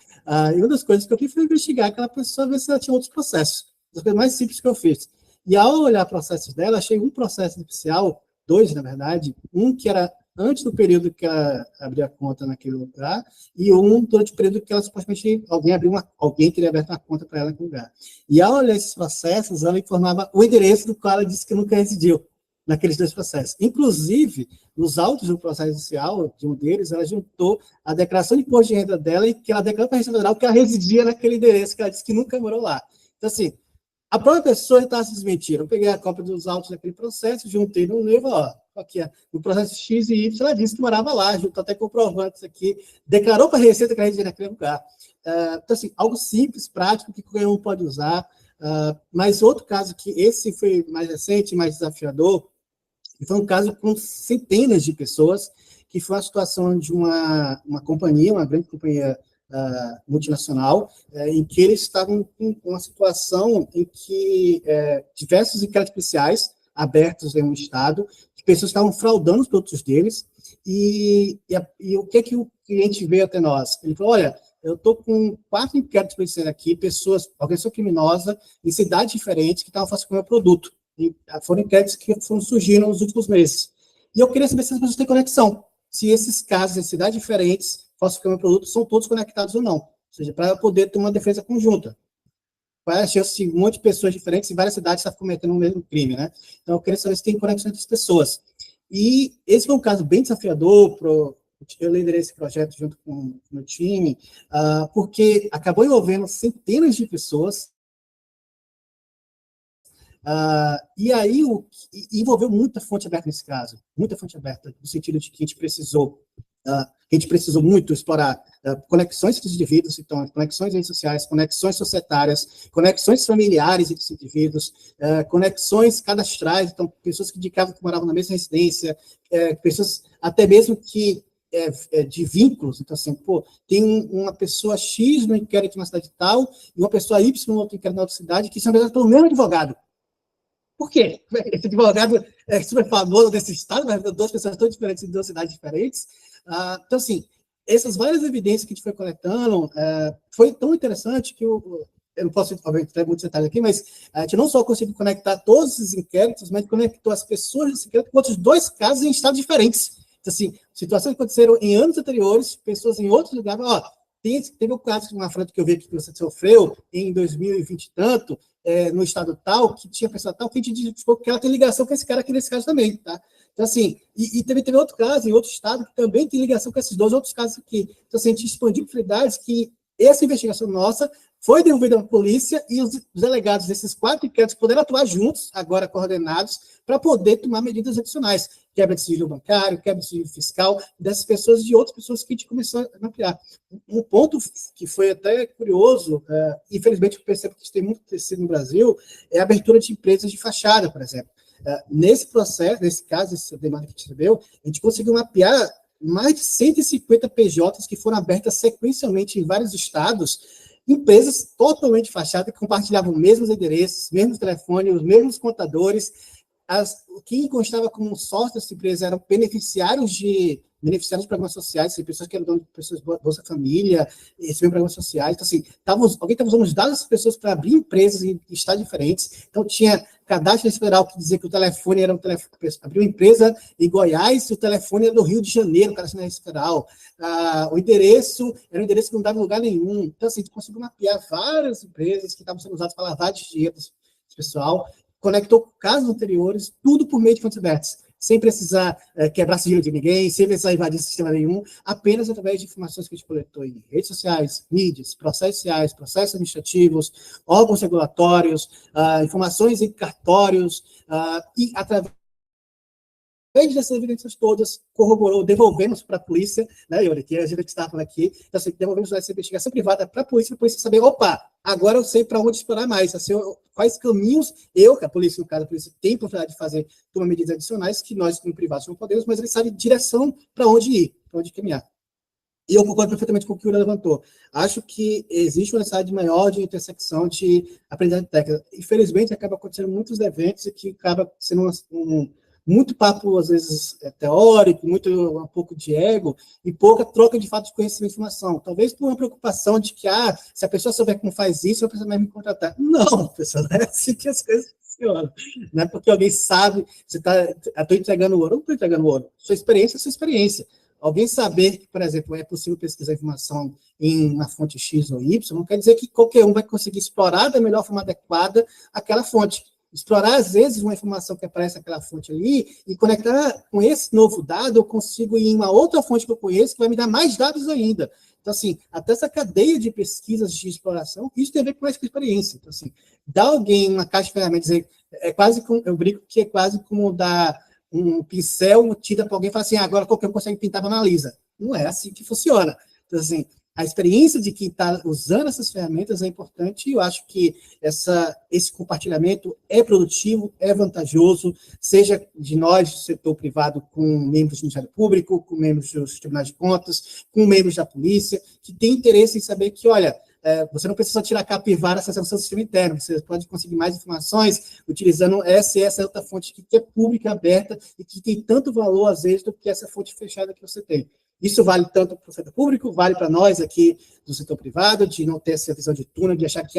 E uma das coisas que eu fiz foi investigar aquela pessoa, ver se ela tinha outros processos. Das coisas mais simples que eu fiz. E ao olhar processos dela, achei um processo oficial, dois, na verdade, um que era antes do período que ela abriu a conta naquele lugar, e um durante o período que ela supostamente alguém teria aberto uma conta para ela naquele lugar. E ao olhar esses processos, ela informava o endereço do qual ela disse que nunca residiu naqueles dois processos. Inclusive, nos autos do processo judicial, de um deles, ela juntou a declaração de imposto de renda dela e que ela declarou para a Receita Federal que ela residia naquele endereço, que ela disse que nunca morou lá. Então, assim, a própria pessoa estava se desmentindo. Eu peguei a cópia dos autos daquele processo, juntei no livro, aqui, no processo X e Y, ela disse que morava lá, juntou até comprovantes aqui, declarou para a Receita que ela residia naquele lugar. Então, assim, algo simples, prático, que qualquer um pode usar. Mas outro caso, que esse foi mais recente, mais desafiador, e foi um caso com centenas de pessoas, que foi a situação de uma companhia, uma grande companhia multinacional, em que eles estavam com uma situação em que diversos inquéritos policiais abertos em um estado, que pessoas estavam fraudando os produtos deles, e o que o cliente veio até nós? Ele falou, olha, eu estou com 4 inquéritos policiais aqui, organização criminosa, em cidades diferentes, que estavam fazendo com o meu produto. E foram inquéritos que surgiram nos últimos meses. E eu queria saber se as pessoas têm conexão, se esses casos em cidades diferentes, falsificando o produto, são todos conectados ou não. Ou seja, para poder ter uma defesa conjunta. achou-se um monte de pessoas diferentes em várias cidades estavam cometendo o mesmo crime, né? Então, eu queria saber se tem conexão entre as pessoas. E esse foi um caso bem desafiador, eu liderei esse projeto junto com o meu time, porque acabou envolvendo centenas de pessoas, e aí envolveu muita fonte aberta nesse caso, muita fonte aberta, no sentido de que a gente precisou muito explorar conexões entre os indivíduos, então, conexões em redes sociais, conexões societárias, conexões familiares entre os indivíduos, conexões cadastrais, então, pessoas que indicavam que moravam na mesma residência, pessoas até mesmo que de vínculos, então, assim, tem uma pessoa X no inquérito na cidade tal, e uma pessoa Y no outro inquérito na outra cidade, que são realizadas pelo mesmo advogado. Por quê? Esse advogado é super famoso desse estado, mas duas pessoas tão diferentes em duas cidades diferentes. Então, assim, essas várias evidências que a gente foi coletando foi tão interessante que eu não posso entrar em muitos detalhes aqui, mas a gente não só conseguiu conectar todos esses inquéritos, mas conectou as pessoas desse inquérito com outros 2 casos em estados diferentes. Então, assim, situações que aconteceram em anos anteriores, pessoas em outros lugares, teve um caso de uma afronta que eu vi que você sofreu em 2020 e tanto, no estado tal, que tinha pessoa tal, que a gente identificou que ela tem ligação com esse cara aqui nesse caso também, tá? Então, assim, e teve outro caso em outro estado que também tem ligação com esses 2 outros casos aqui. Então, assim, a gente expandiu prioridades que essa investigação nossa foi devolvida à polícia e os delegados desses 4 inquéritos puderam atuar juntos, agora coordenados, para poder tomar medidas adicionais. Quebra de sigilo bancário, quebra de sigilo fiscal, dessas pessoas e de outras pessoas que a gente começou a ampliar. Um ponto que foi até curioso, infelizmente eu percebo que isso tem muito crescido no Brasil, é a abertura de empresas de fachada, por exemplo. Nesse processo, nesse caso, essa demanda que a gente recebeu, a gente conseguiu mapear mais de 150 PJs que foram abertas sequencialmente em vários estados, empresas totalmente fachadas, que compartilhavam os mesmos endereços, mesmos telefones, os mesmos contadores. Quem constava como sócio dessa empresa eram beneficiários de programas sociais, pessoas que eram donas de pessoas Bolsa Família, recebiam programas sociais. Então, assim, alguém estava usando os dados dessas pessoas para abrir empresas em estados diferentes. Então, tinha cadastro federal que dizia que o telefone era abriu uma empresa em Goiás e o telefone era do Rio de Janeiro, o cadastro federal. O endereço era um endereço que não dava em lugar nenhum. Então, assim, a gente conseguiu mapear várias empresas que estavam sendo usadas para lavagem de dinheiro desse pessoal, conectou casos anteriores, tudo por meio de fontes abertas, sem precisar quebrar sigilo de ninguém, sem precisar invadir sistema nenhum, apenas através de informações que a gente coletou em redes sociais, mídias, processos sociais, processos administrativos, órgãos regulatórios, informações em cartórios, e através dessas evidências todas, corroborou, devolvemos para a polícia, né, Yuri, que a gente estava falando aqui, então, assim, devolvemos essa investigação privada para a polícia saber, agora eu sei para onde explorar mais, assim, quais caminhos a polícia, no caso, a polícia tem possibilidade de fazer tomar medidas adicionais que nós, como privados, não podemos, mas eles sabem direção para onde ir, para onde caminhar. E eu concordo perfeitamente com o que o Yuri levantou. Acho que existe uma necessidade maior de intersecção de aprendizagem técnica. Infelizmente, acaba acontecendo muitos eventos e que acaba sendo muito papo, às vezes, teórico, um pouco de ego, e pouca troca, de fato, de conhecimento e informação. Talvez por uma preocupação de que, se a pessoa souber como faz isso, a pessoa vai me contratar. Não, pessoal, não é assim que as coisas funcionam. Não é porque alguém sabe, estou entregando ouro, não estou entregando ouro. Sua experiência é sua experiência. Alguém saber que, por exemplo, é possível pesquisar informação em uma fonte X ou Y, não quer dizer que qualquer um vai conseguir explorar da melhor forma adequada aquela fonte. Explorar, às vezes, uma informação que aparece naquela fonte ali e conectar com esse novo dado, eu consigo ir em uma outra fonte que eu conheço que vai me dar mais dados ainda. Então, assim, até essa cadeia de pesquisas de exploração, isso tem a ver com mais experiência. Então, assim, dar alguém uma caixa de ferramentas, eu brinco que é quase como dar um pincel, uma tinta para alguém e falar assim, agora qualquer um consegue pintar para Analisa. Não é assim que funciona. Então, assim, a experiência de quem está usando essas ferramentas é importante e eu acho que esse compartilhamento é produtivo, é vantajoso, seja de nós, do setor privado, com membros do Ministério Público, com membros dos tribunais de contas, com membros da polícia, que tem interesse em saber que, olha, você não precisa tirar a capivara acessando o seu sistema interno, você pode conseguir mais informações utilizando essa outra fonte que é pública, aberta, e que tem tanto valor, às vezes, do que essa fonte fechada que você tem. Isso vale tanto para o setor público, vale para nós aqui do setor privado, de não ter essa visão de túnel, de achar que,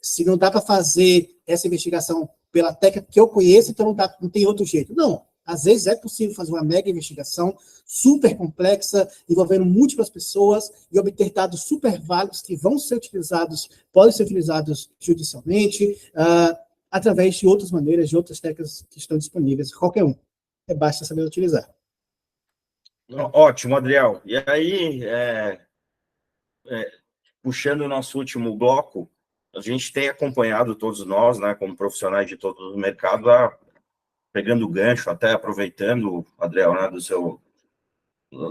se não dá para fazer essa investigação pela técnica que eu conheço, então não tem outro jeito. Não, Às vezes é possível fazer uma mega investigação super complexa, envolvendo múltiplas pessoas e obter dados super válidos que vão ser utilizados, podem ser utilizados judicialmente, através de outras maneiras, de outras técnicas que estão disponíveis, qualquer um. Basta saber utilizar. Ótimo, Adriel. E aí, puxando o nosso último bloco, a gente tem acompanhado todos nós, né, como profissionais de todo o mercado, pegando o gancho, até aproveitando, Adriel, né,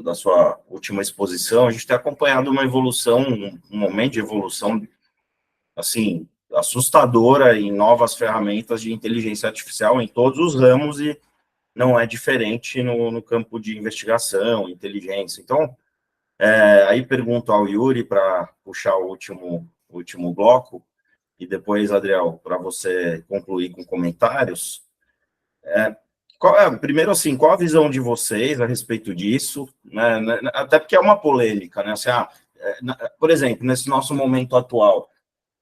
da sua última exposição, a gente tem acompanhado uma evolução, um momento de evolução, assim, assustadora em novas ferramentas de inteligência artificial em todos os ramos, e não é diferente no campo de investigação, inteligência. Então, aí pergunto ao Yuri para puxar o último bloco, e depois, Adriel, para você concluir com comentários. Primeiro, assim, qual a visão de vocês a respeito disso? Né? Até porque é uma polêmica, né? Assim, por exemplo, nesse nosso momento atual,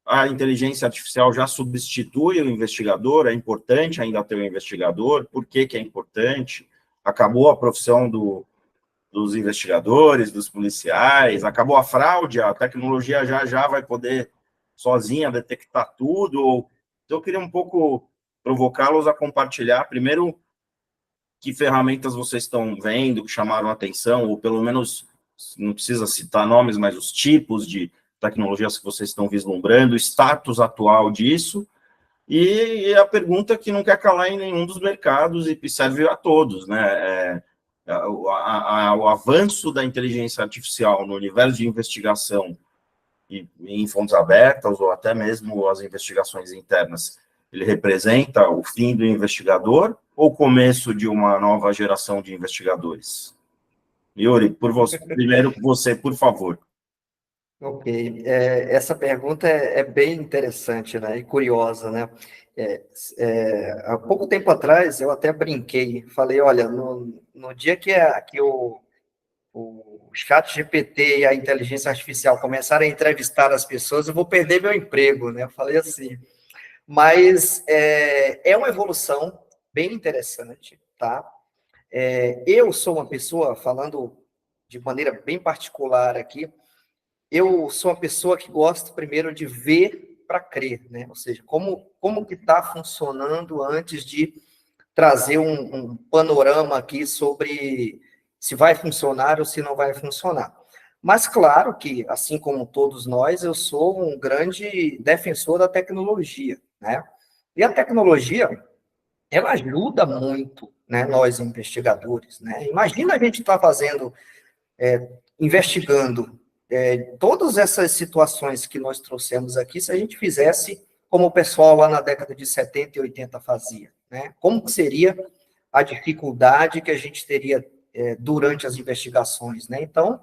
a inteligência artificial já substitui o investigador? É importante ainda ter o investigador? Por que é importante? Acabou a profissão dos investigadores, dos policiais? Acabou a fraude? A tecnologia já vai poder sozinha detectar tudo? Então, eu queria um pouco provocá-los a compartilhar, primeiro, que ferramentas vocês estão vendo, que chamaram a atenção, ou pelo menos, não precisa citar nomes, mas os tipos de tecnologias que vocês estão vislumbrando, o status atual disso, e a pergunta que não quer calar em nenhum dos mercados e serve a todos, né? O avanço da inteligência artificial no universo de investigação e em fontes abertas, ou até mesmo as investigações internas, ele representa o fim do investigador ou o começo de uma nova geração de investigadores? Yuri, primeiro você, por favor. Ok, essa pergunta é bem interessante, né, e curiosa, né? Há pouco tempo atrás, eu até brinquei, falei, olha, no dia que o ChatGPT e a inteligência artificial começarem a entrevistar as pessoas, eu vou perder meu emprego, né? Eu falei assim. Mas é uma evolução bem interessante, tá? Eu sou uma pessoa, falando de maneira bem particular aqui, eu sou uma pessoa que gosta primeiro de ver para crer, né? Ou seja, como que está funcionando antes de trazer um panorama aqui sobre se vai funcionar ou se não vai funcionar. Mas claro que, assim como todos nós, eu sou um grande defensor da tecnologia, né? E a tecnologia, ela ajuda muito, né, nós investigadores, né? Imagina a gente estar fazendo, investigando todas essas situações que nós trouxemos aqui, se a gente fizesse como o pessoal lá na década de 70 e 80 fazia, né? Como que seria a dificuldade que a gente teria durante as investigações, né? Então,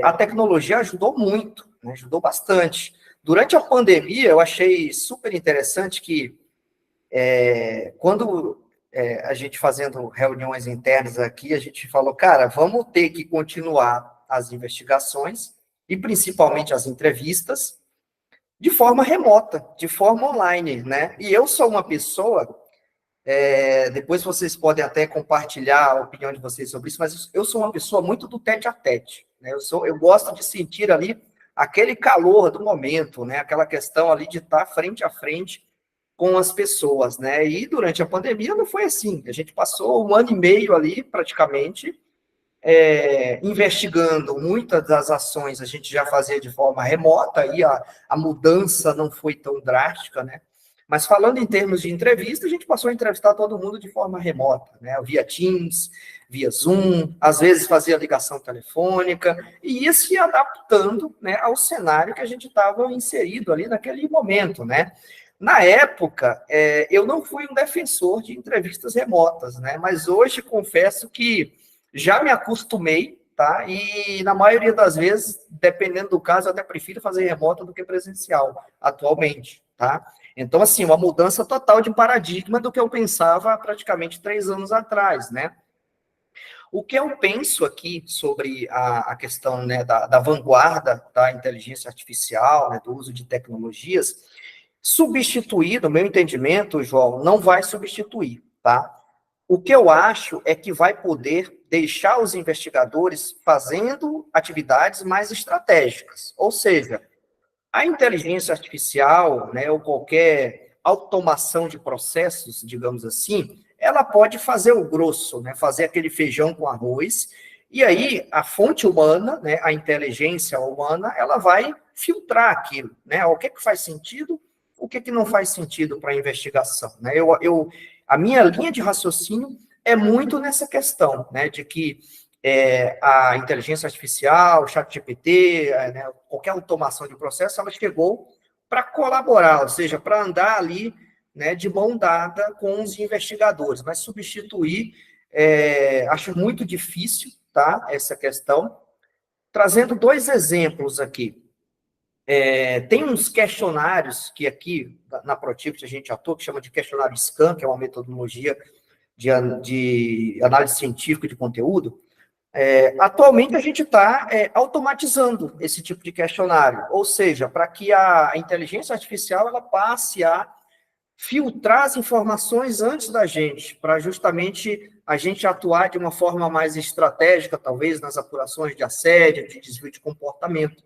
a tecnologia ajudou muito, né? Ajudou bastante. Durante a pandemia, eu achei super interessante que quando a gente fazendo reuniões internas aqui, a gente falou, cara, vamos ter que continuar as investigações, e principalmente as entrevistas, de forma remota, de forma online, né? E eu sou uma pessoa, depois vocês podem até compartilhar a opinião de vocês sobre isso, mas eu sou uma pessoa muito do tete-a-tete, né? Eu gosto de sentir ali aquele calor do momento, né? Aquela questão ali de estar frente a frente com as pessoas, né? E durante a pandemia não foi assim. A gente passou 1 ano e meio ali, praticamente, investigando. Muitas das ações a gente já fazia de forma remota, aí a mudança não foi tão drástica, né? Mas falando em termos de entrevista, a gente passou a entrevistar todo mundo de forma remota, né? Via Teams, via Zoom, às vezes fazia ligação telefônica, e ia se adaptando, né, ao cenário que a gente estava inserido ali naquele momento, né? Na época, eu não fui um defensor de entrevistas remotas, né? Mas hoje confesso que já me acostumei, tá? E na maioria das vezes, dependendo do caso, eu até prefiro fazer remota do que presencial, atualmente, tá? Então, assim, uma mudança total de paradigma do que eu pensava há praticamente 3 anos atrás, né? O que eu penso aqui sobre a questão, né, da vanguarda da inteligência artificial, né, do uso de tecnologias, substituir, no meu entendimento, João, não vai substituir, tá? O que eu acho é que vai poder deixar os investigadores fazendo atividades mais estratégicas, ou seja, a inteligência artificial, né, ou qualquer automação de processos, digamos assim, ela pode fazer o grosso, né, fazer aquele feijão com arroz, e aí a fonte humana, né, a inteligência humana, ela vai filtrar aquilo, né, o que faz sentido, o que não faz sentido para a investigação, né, a minha linha de raciocínio é muito nessa questão, né, de que a inteligência artificial, o ChatGPT, né, qualquer automação de processo, ela chegou para colaborar, ou seja, para andar ali, né, de mão dada com os investigadores, mas substituir, acho muito difícil, tá, essa questão. Trazendo 2 exemplos aqui. Tem uns questionários que aqui, na Protipt, a gente atua, que chama de questionário SCAN, que é uma metodologia de análise científica de conteúdo. Atualmente, a gente está automatizando esse tipo de questionário, ou seja, para que a inteligência artificial ela passe a filtrar as informações antes da gente, para justamente a gente atuar de uma forma mais estratégica, talvez, nas apurações de assédio, de desvio de comportamento.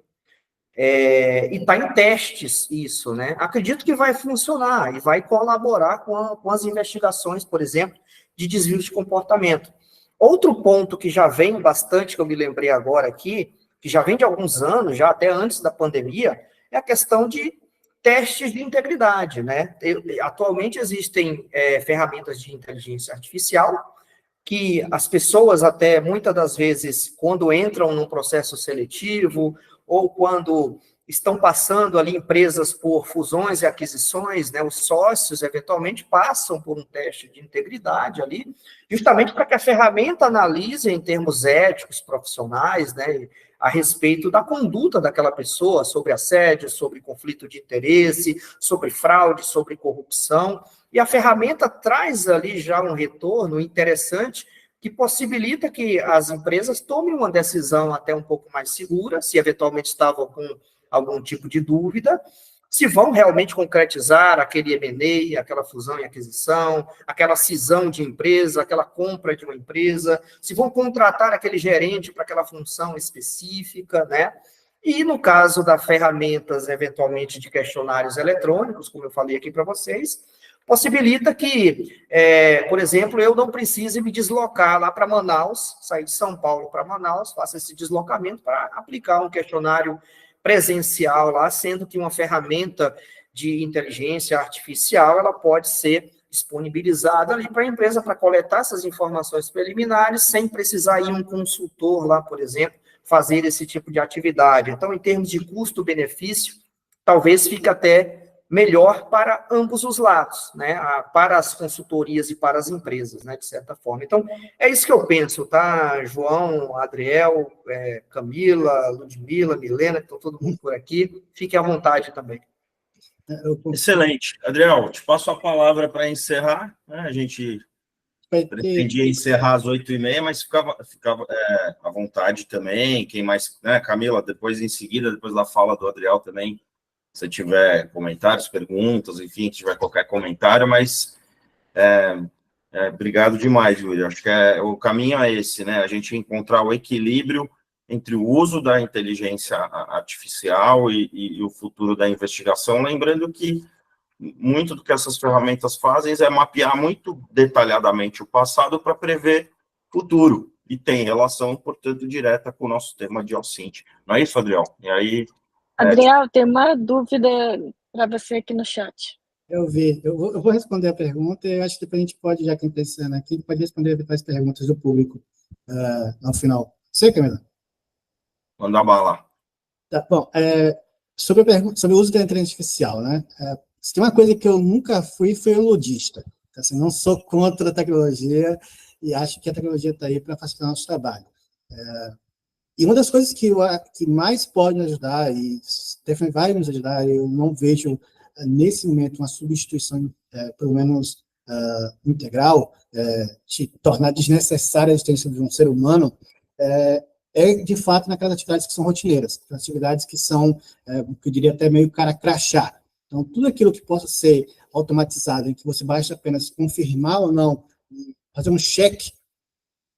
E está em testes isso, né? Acredito que vai funcionar e vai colaborar com as investigações, por exemplo, de desvio de comportamento. Outro ponto que já vem bastante, que eu me lembrei agora aqui, que já vem de alguns anos, já até antes da pandemia, é a questão de testes de integridade, né? Atualmente existem ferramentas de inteligência artificial que as pessoas até, muitas das vezes, quando entram num processo seletivo ou quando estão passando ali empresas por fusões e aquisições, né, os sócios eventualmente passam por um teste de integridade ali, justamente para que a ferramenta analise em termos éticos, profissionais, né, a respeito da conduta daquela pessoa, sobre assédio, sobre conflito de interesse, sobre fraude, sobre corrupção, e a ferramenta traz ali já um retorno interessante que possibilita que as empresas tomem uma decisão até um pouco mais segura, se eventualmente estavam com algum tipo de dúvida, se vão realmente concretizar aquele M&A, aquela fusão e aquisição, aquela cisão de empresa, aquela compra de uma empresa, se vão contratar aquele gerente para aquela função específica, né? E no caso das ferramentas, eventualmente, de questionários eletrônicos, como eu falei aqui para vocês, possibilita que, por exemplo, eu não precise me deslocar lá para Manaus, sair de São Paulo para Manaus, faça esse deslocamento para aplicar um questionário presencial lá, sendo que uma ferramenta de inteligência artificial, ela pode ser disponibilizada ali para a empresa para coletar essas informações preliminares, sem precisar ir um consultor lá, por exemplo, fazer esse tipo de atividade. Então, em termos de custo-benefício, talvez fique até melhor para ambos os lados, né, para as consultorias e para as empresas, né, de certa forma. Então, é isso que eu penso, tá, João, Adriel, Camila, Ludmila, Milena, que estão todo mundo por aqui, fique à vontade também. Excelente. Adriel, te passo a palavra para encerrar, né, a gente pretendia encerrar às 8h30, mas ficava à vontade também, quem mais, né, Camila, depois em seguida, depois da fala do Adriel também, se tiver comentários, perguntas, enfim, se tiver qualquer comentário, mas obrigado demais, Júlio. Acho que o caminho é esse, né? A gente encontrar o equilíbrio entre o uso da inteligência artificial e o futuro da investigação, lembrando que muito do que essas ferramentas fazem é mapear muito detalhadamente o passado para prever o futuro, e tem relação, portanto, direta com o nosso tema de OSINT. Não é isso, Adriel? E aí... Adriel, tem uma dúvida para você aqui no chat. Eu vi. Eu vou responder a pergunta e eu acho que depois a gente pode, já que está pensando aqui, pode responder as perguntas do público no final. Sei, Camila? Manda bala. Tá, bom, sobre o uso da inteligência artificial, né? Se tem uma coisa que eu nunca fui, foi um ludista. Então, assim, não sou contra a tecnologia e acho que a tecnologia está aí para facilitar o nosso trabalho. E uma das coisas que mais pode nos ajudar, e Stephanie vai nos ajudar, eu não vejo, nesse momento, uma substituição, pelo menos integral, de tornar desnecessária a existência de um ser humano, de fato, naquelas atividades que são rotineiras, atividades que são, eu diria até meio cara crachá. Então, tudo aquilo que possa ser automatizado, em que você basta apenas confirmar ou não fazer um check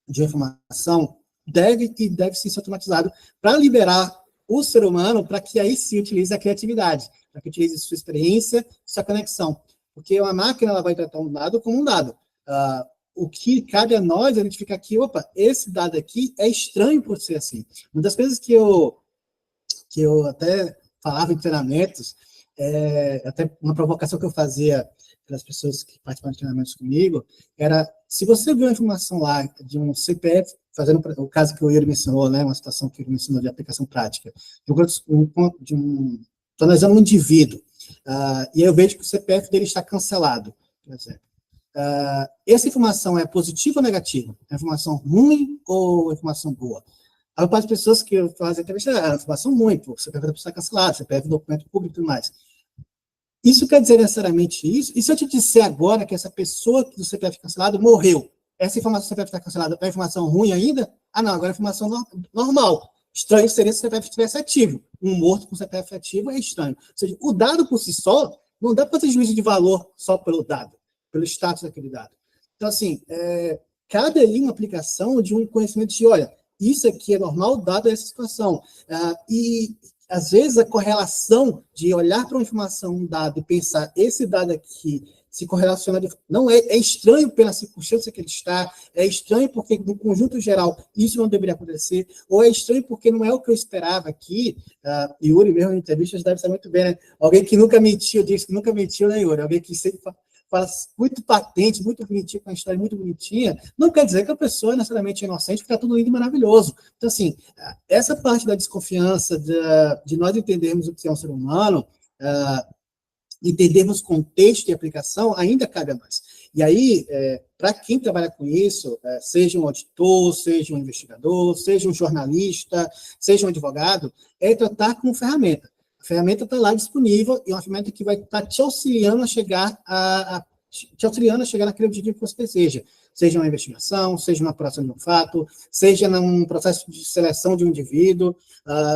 de informação, deve ser automatizado para liberar o ser humano para que aí se utilize a criatividade, para que utilize sua experiência, sua conexão. Porque uma máquina ela vai tratar um dado como um dado. O que cabe a nós é identificar que, opa, esse dado aqui é estranho por ser assim. Uma das coisas que eu até falava em treinamentos, até uma provocação que eu fazia para as pessoas que participam de treinamentos comigo, era, se você viu a informação lá de um CPF, fazendo o caso que o Yuri mencionou, né, uma situação que ele mencionou de aplicação prática, estou analisando um indivíduo, e eu vejo que o CPF dele está cancelado, por exemplo. Essa informação é positiva ou negativa? É informação ruim ou informação boa? Há algumas pessoas que fazem entrevista, informação ruim, pô, o CPF da pessoa está cancelado, CPF documento público e tudo mais. Isso quer dizer necessariamente isso? E se eu te disser agora que essa pessoa do CPF cancelado morreu, essa informação do CPF está cancelada é informação ruim ainda? Não, agora é informação normal. Estranho seria se o CPF estivesse ativo. Um morto com CPF ativo é estranho. Ou seja, o dado por si só, não dá para fazer juízo de valor só pelo dado, pelo status daquele dado. Então, assim, cabe ali uma aplicação de um conhecimento de, olha, isso aqui é normal dado essa situação. E, às vezes, a correlação de olhar para uma informação, um dado, e pensar, esse dado aqui se correlaciona, não é estranho pela circunstância que ele está, é estranho porque, no conjunto geral, isso não deveria acontecer, ou é estranho porque não é o que eu esperava aqui. Yuri, mesmo em entrevistas, deve saber muito bem, né? Alguém que nunca mentiu, disse que nunca mentiu, né, Yuri? Alguém que sempre fala muito patente, muito bonitinho, com uma história muito bonitinha, não quer dizer que a pessoa é necessariamente inocente, porque está tudo lindo e maravilhoso. Então, assim, essa parte da desconfiança, de nós entendermos o que é um ser humano, entendermos contexto e aplicação, ainda cabe a nós. E aí, para quem trabalha com isso, seja um auditor, seja um investigador, seja um jornalista, seja um advogado, é tratar como ferramenta. A ferramenta está lá disponível e é uma ferramenta que vai estar te auxiliando a chegar naquele objetivo que você deseja. Seja uma investigação, seja uma apuração de um fato, seja num processo de seleção de um indivíduo.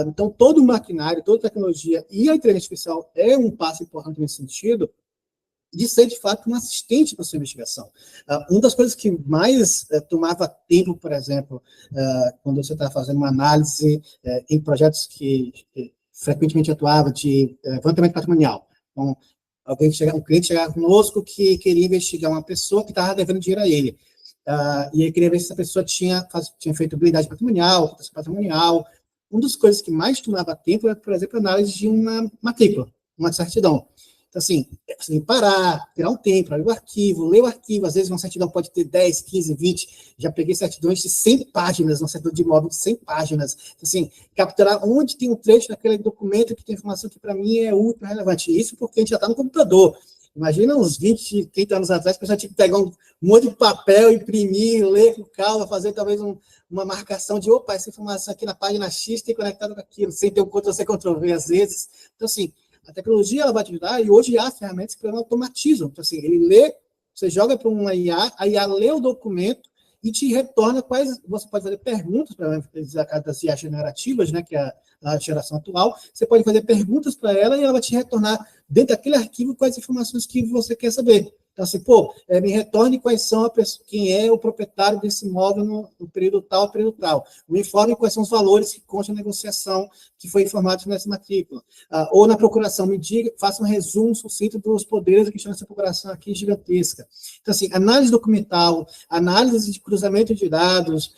Então, todo o maquinário, toda a tecnologia e a inteligência artificial é um passo importante nesse sentido, de ser, de fato, um assistente para a sua investigação. Uma das coisas que mais tomava tempo, por exemplo, quando você está fazendo uma análise em projetos que frequentemente atuava de levantamento patrimonial. Então, um cliente chegava conosco que queria investigar uma pessoa que estava devendo dinheiro a ele. E ele queria ver se essa pessoa tinha feito blindagem patrimonial, patrimonial. Uma das coisas que mais tomava tempo era, por exemplo, a análise de uma matrícula, uma certidão. Então, assim, você tem que parar, tirar um tempo, ler o arquivo, às vezes uma certidão pode ter 10, 15, 20, já peguei certidões de 100 páginas, uma certidão de imóvel de 100 páginas, então, assim, capturar onde tem um trecho daquele documento que tem informação que para mim é ultra relevante, isso porque a gente já está no computador. Imagina uns 20, 30 anos atrás, a pessoa tinha que pegar um monte de papel, imprimir, ler com calma, fazer talvez uma marcação de, opa, essa informação aqui na página X tem conectado com aquilo, sem ter um Ctrl-C, Ctrl-V às vezes. Então, assim, a tecnologia ela vai te ajudar, e hoje há ferramentas que automatizam. Então, assim, ele lê, você joga para uma IA, a IA lê o documento e te retorna quais. Você pode fazer perguntas para as IA generativas, né, que é a geração atual. Você pode fazer perguntas para ela e ela vai te retornar, dentro daquele arquivo, quais informações que você quer saber. Então, assim, me retorne quais são quem é o proprietário desse imóvel no período tal, período tal. Me informe quais são os valores que constam na negociação que foi informado nessa matrícula. Ou na procuração, me diga, faça um resumo sucinto dos poderes que estão nessa procuração aqui gigantesca. Então, assim, análise documental, análise de cruzamento de dados,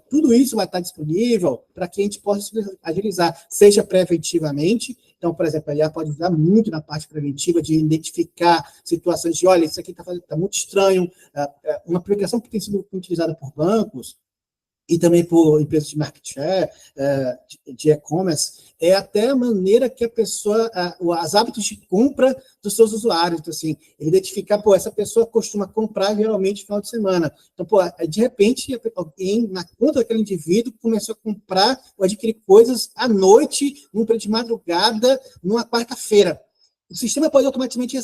tudo isso vai estar disponível para que a gente possa agilizar, seja preventivamente. Então, por exemplo, a IA pode ajudar muito na parte preventiva de identificar situações de, olha, isso aqui está muito estranho. Uma aplicação que tem sido utilizada por bancos e também por empresas de market share, de e-commerce, é até a maneira que a pessoa, os hábitos de compra dos seus usuários. Então, assim, ele identificar, essa pessoa costuma comprar geralmente no final de semana. Então, de repente, alguém na conta daquele indivíduo começou a comprar ou adquirir coisas à noite, num período de madrugada, numa quarta-feira. O sistema pode automaticamente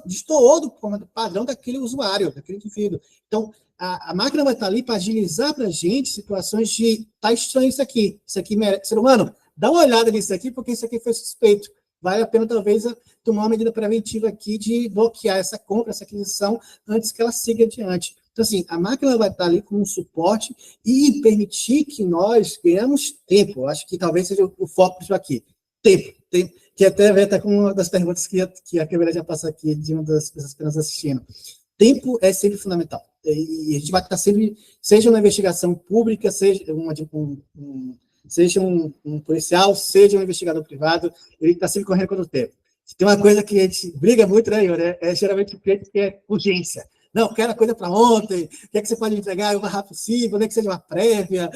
destoou do padrão daquele usuário, daquele indivíduo. Então, a máquina vai estar ali para agilizar para a gente situações de, tá estranho isso aqui merece. Ser humano, dá uma olhada nisso aqui, porque isso aqui foi suspeito. Vale a pena, talvez, tomar uma medida preventiva aqui de bloquear essa compra, essa aquisição, antes que ela siga adiante. Então, assim, a máquina vai estar ali com um suporte e permitir que nós ganhamos tempo. Eu acho que talvez seja o foco disso aqui. Tempo. Que até vai estar com uma das perguntas que a câmera já passa aqui, de uma das pessoas que estão nos assistindo. Tempo é sempre fundamental. E a gente vai estar sempre, seja uma investigação pública, seja seja um policial, seja um investigador privado, ele está sempre correndo contra o tempo. Tem uma coisa que a gente briga muito, né, Yuri? Geralmente o cliente quer urgência. Não, quero a coisa para ontem, o que é que você pode me entregar o mais rápido possível, nem que seja uma prévia,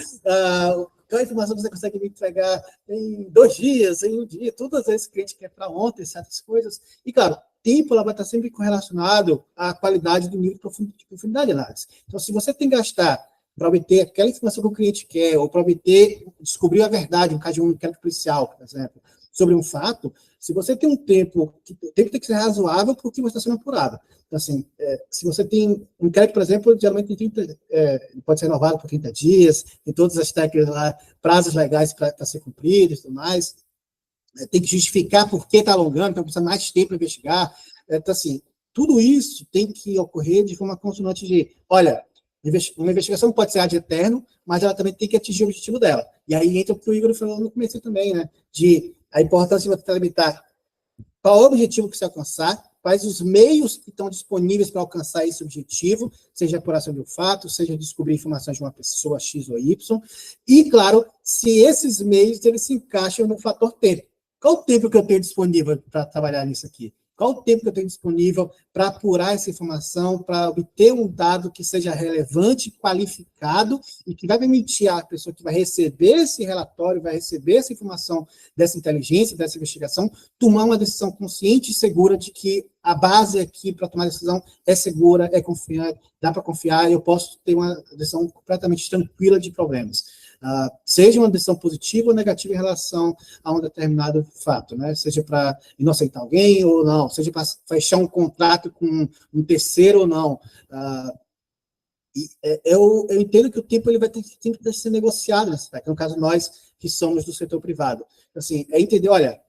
qual informação você consegue me entregar em 2 dias, em 1 dia, todas as vezes o cliente quer para ontem, certas coisas. E, claro, tempo ela vai estar sempre correlacionado à qualidade do nível de profundidade de análise. Então, se você tem que gastar para obter aquela informação que o cliente quer, ou para descobrir a verdade, no caso de um inquérito policial, por exemplo, sobre um fato, se você tem um tempo, o tempo tem que ser razoável porque você está sendo apurado. Então, assim, se você tem um inquérito, por exemplo, geralmente tem pode ser renovado por 30 dias, tem todas as técnicas lá, prazos legais para ser cumpridos e tudo mais, tem que justificar por que está alongando, então precisa mais tempo para investigar. Então, assim, tudo isso tem que ocorrer de forma consonante de, olha, uma investigação pode ser ad eterno, mas ela também tem que atingir o objetivo dela. E aí entra o que o Igor falou no começo também, né? De a importância de você delimitar qual é o objetivo que você alcançar, quais os meios que estão disponíveis para alcançar esse objetivo, seja apuração de um fato, seja descobrir informações de uma pessoa X ou Y, e, claro, se esses meios eles se encaixam no fator tempo. Qual o tempo que eu tenho disponível para trabalhar nisso aqui? Qual o tempo que eu tenho disponível para apurar essa informação, para obter um dado que seja relevante, qualificado e que vai permitir à pessoa que vai receber esse relatório, vai receber essa informação dessa inteligência, dessa investigação, tomar uma decisão consciente e segura de que a base aqui para tomar decisão é segura, é confiável, dá para confiar e eu posso ter uma decisão completamente tranquila de problemas. Seja uma decisão positiva ou negativa em relação a um determinado fato, né? Seja para inocentar alguém ou não, seja para fechar um contrato com um terceiro ou não. Eu entendo que o tempo ele vai ter que ser negociado nesse aspecto, no caso nós que somos do setor privado. Assim, é entender, olha,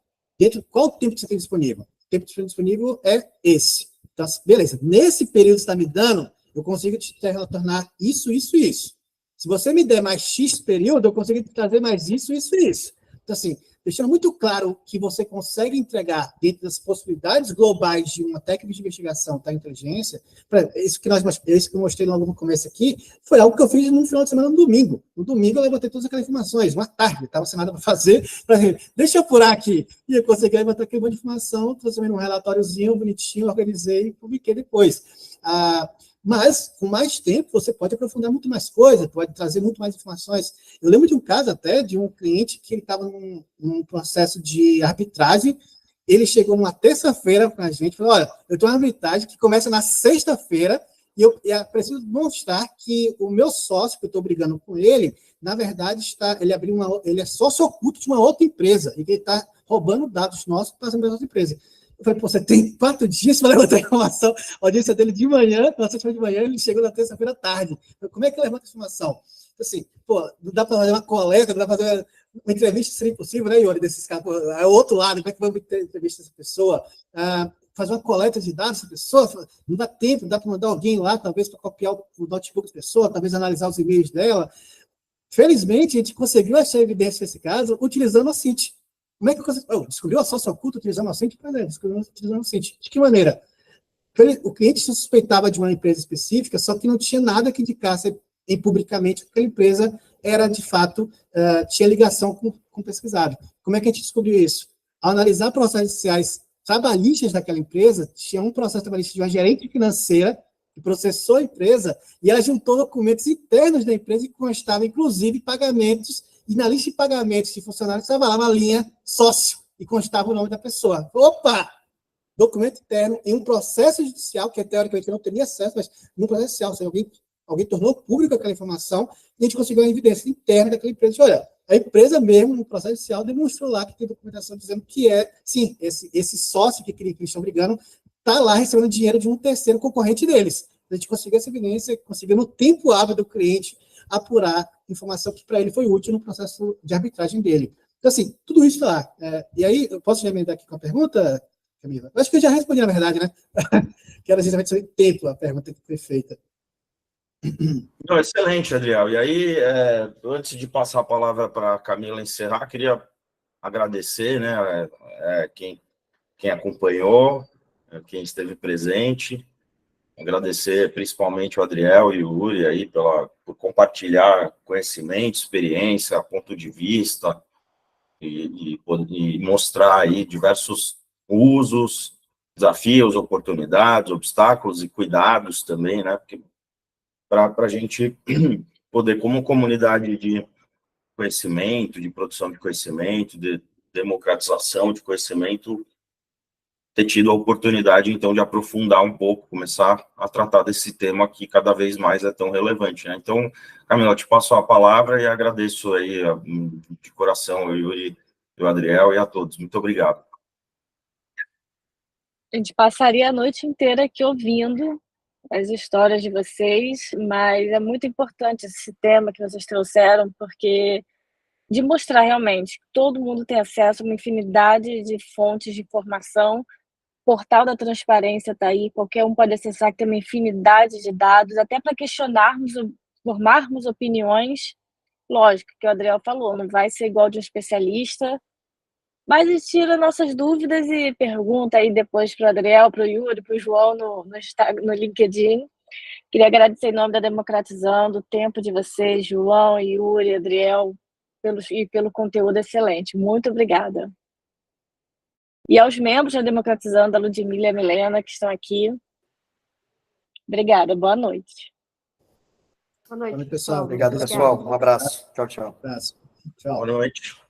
qual o tempo que você tem disponível? O tempo disponível é esse. Então, beleza, nesse período que você está me dando, eu consigo te retornar isso, isso e isso. Se você me der mais X período, eu consigo trazer mais isso, isso e isso. Então, assim, deixando muito claro que você consegue entregar dentro das possibilidades globais de uma técnica de investigação da inteligência, isso que eu mostrei logo no começo aqui, foi algo que eu fiz no final de semana, no domingo. No domingo, eu levantei todas aquelas informações, uma tarde, estava sem nada para fazer, deixa eu apurar aqui. E eu consegui levantar aquele monte de informação, transformei num relatóriozinho bonitinho, organizei e publiquei depois. Mas, com mais tempo, você pode aprofundar muito mais coisas, pode trazer muito mais informações. Eu lembro de um caso até de um cliente que ele estava num processo de arbitragem, ele chegou numa terça-feira para a gente e falou, olha, eu estou em arbitragem que começa na sexta-feira e eu preciso mostrar que o meu sócio, que eu estou brigando com ele, na verdade, ele é sócio oculto de uma outra empresa e ele está roubando dados nossos para as outra empresa. Eu falei, pô, você tem 4 dias para levantar a informação. A audiência dele de manhã, na sexta-feira de manhã, ele chegou na terça-feira à tarde. Então, como é que levanta a informação? Assim, pô, não dá para fazer uma coleta, não dá para fazer uma entrevista, seria impossível, né, Yuri, desses caras? É o outro lado, como é que vamos ter entrevista dessa pessoa? Fazer uma coleta de dados dessa pessoa, não dá tempo, não dá para mandar alguém lá, talvez, para copiar o notebook da pessoa, talvez analisar os e-mails dela. Felizmente, a gente conseguiu achar evidência nesse caso utilizando a CIT. Como é que eu descobriu a sócio oculta utilizando a CIT? Descobriu utilizando a CIT. De que maneira? O cliente suspeitava de uma empresa específica, só que não tinha nada que indicasse publicamente que aquela empresa era, de fato, tinha ligação com o pesquisado. Como é que a gente descobriu isso? Ao analisar processos judiciais trabalhistas daquela empresa, tinha um processo trabalhista de uma gerente financeira que processou a empresa e ela juntou documentos internos da empresa e constava, inclusive, pagamentos, e na lista de pagamentos de funcionários estava lá uma linha sócio e constava o nome da pessoa. Opa! Documento interno em um processo judicial, que teoricamente não teria acesso, mas no processo judicial, se alguém tornou público aquela informação, e a gente conseguiu a evidência interna daquela empresa. Olha, a empresa mesmo, no processo judicial, demonstrou lá que tem documentação dizendo que sim, esse sócio que eles estão brigando está lá recebendo dinheiro de um terceiro concorrente deles. A gente conseguiu essa evidência, conseguiu no tempo hábil do cliente apurar informação que para ele foi útil no processo de arbitragem dele. Então, assim, tudo isso está lá. E aí, eu posso já emendar aqui com a pergunta, Camila? Eu acho que eu já respondi, na verdade, né? Que era justamente sobre tempo, a pergunta que foi feita. Não, excelente, Adriel. E aí, antes de passar a palavra para a Camila encerrar, queria agradecer, né, quem acompanhou, quem esteve presente, agradecer principalmente o Adriel e o Yuri aí por compartilhar conhecimento, experiência, ponto de vista e mostrar aí diversos usos, desafios, oportunidades, obstáculos e cuidados também, né, porque para a gente poder, como comunidade de conhecimento, de produção de conhecimento, de democratização de conhecimento, ter tido a oportunidade, então, de aprofundar um pouco, começar a tratar desse tema que cada vez mais é tão relevante, né? Então, Camila, eu te passo a palavra e agradeço aí de coração o Yuri, o Adriel e a todos. Muito obrigado. A gente passaria a noite inteira aqui ouvindo as histórias de vocês, mas é muito importante esse tema que vocês trouxeram, porque de mostrar realmente que todo mundo tem acesso a uma infinidade de fontes de informação. O portal da transparência está aí, qualquer um pode acessar, que tem uma infinidade de dados, até para questionarmos, formarmos opiniões. Lógico que o Adriel falou, não vai ser igual de um especialista, mas tira nossas dúvidas e pergunta aí depois para o Adriel, para o Yuri, para o João no LinkedIn. Queria agradecer em nome da Democratizando o tempo de vocês, João, Yuri, Adriel, pelo conteúdo excelente. Muito obrigada. E aos membros da Democratizando, a Ludmila e a Milena, que estão aqui. Obrigada, boa noite. Boa noite, pessoal. Obrigado, pessoal. Um abraço. Tchau, tchau. Um abraço. Tchau. Boa noite.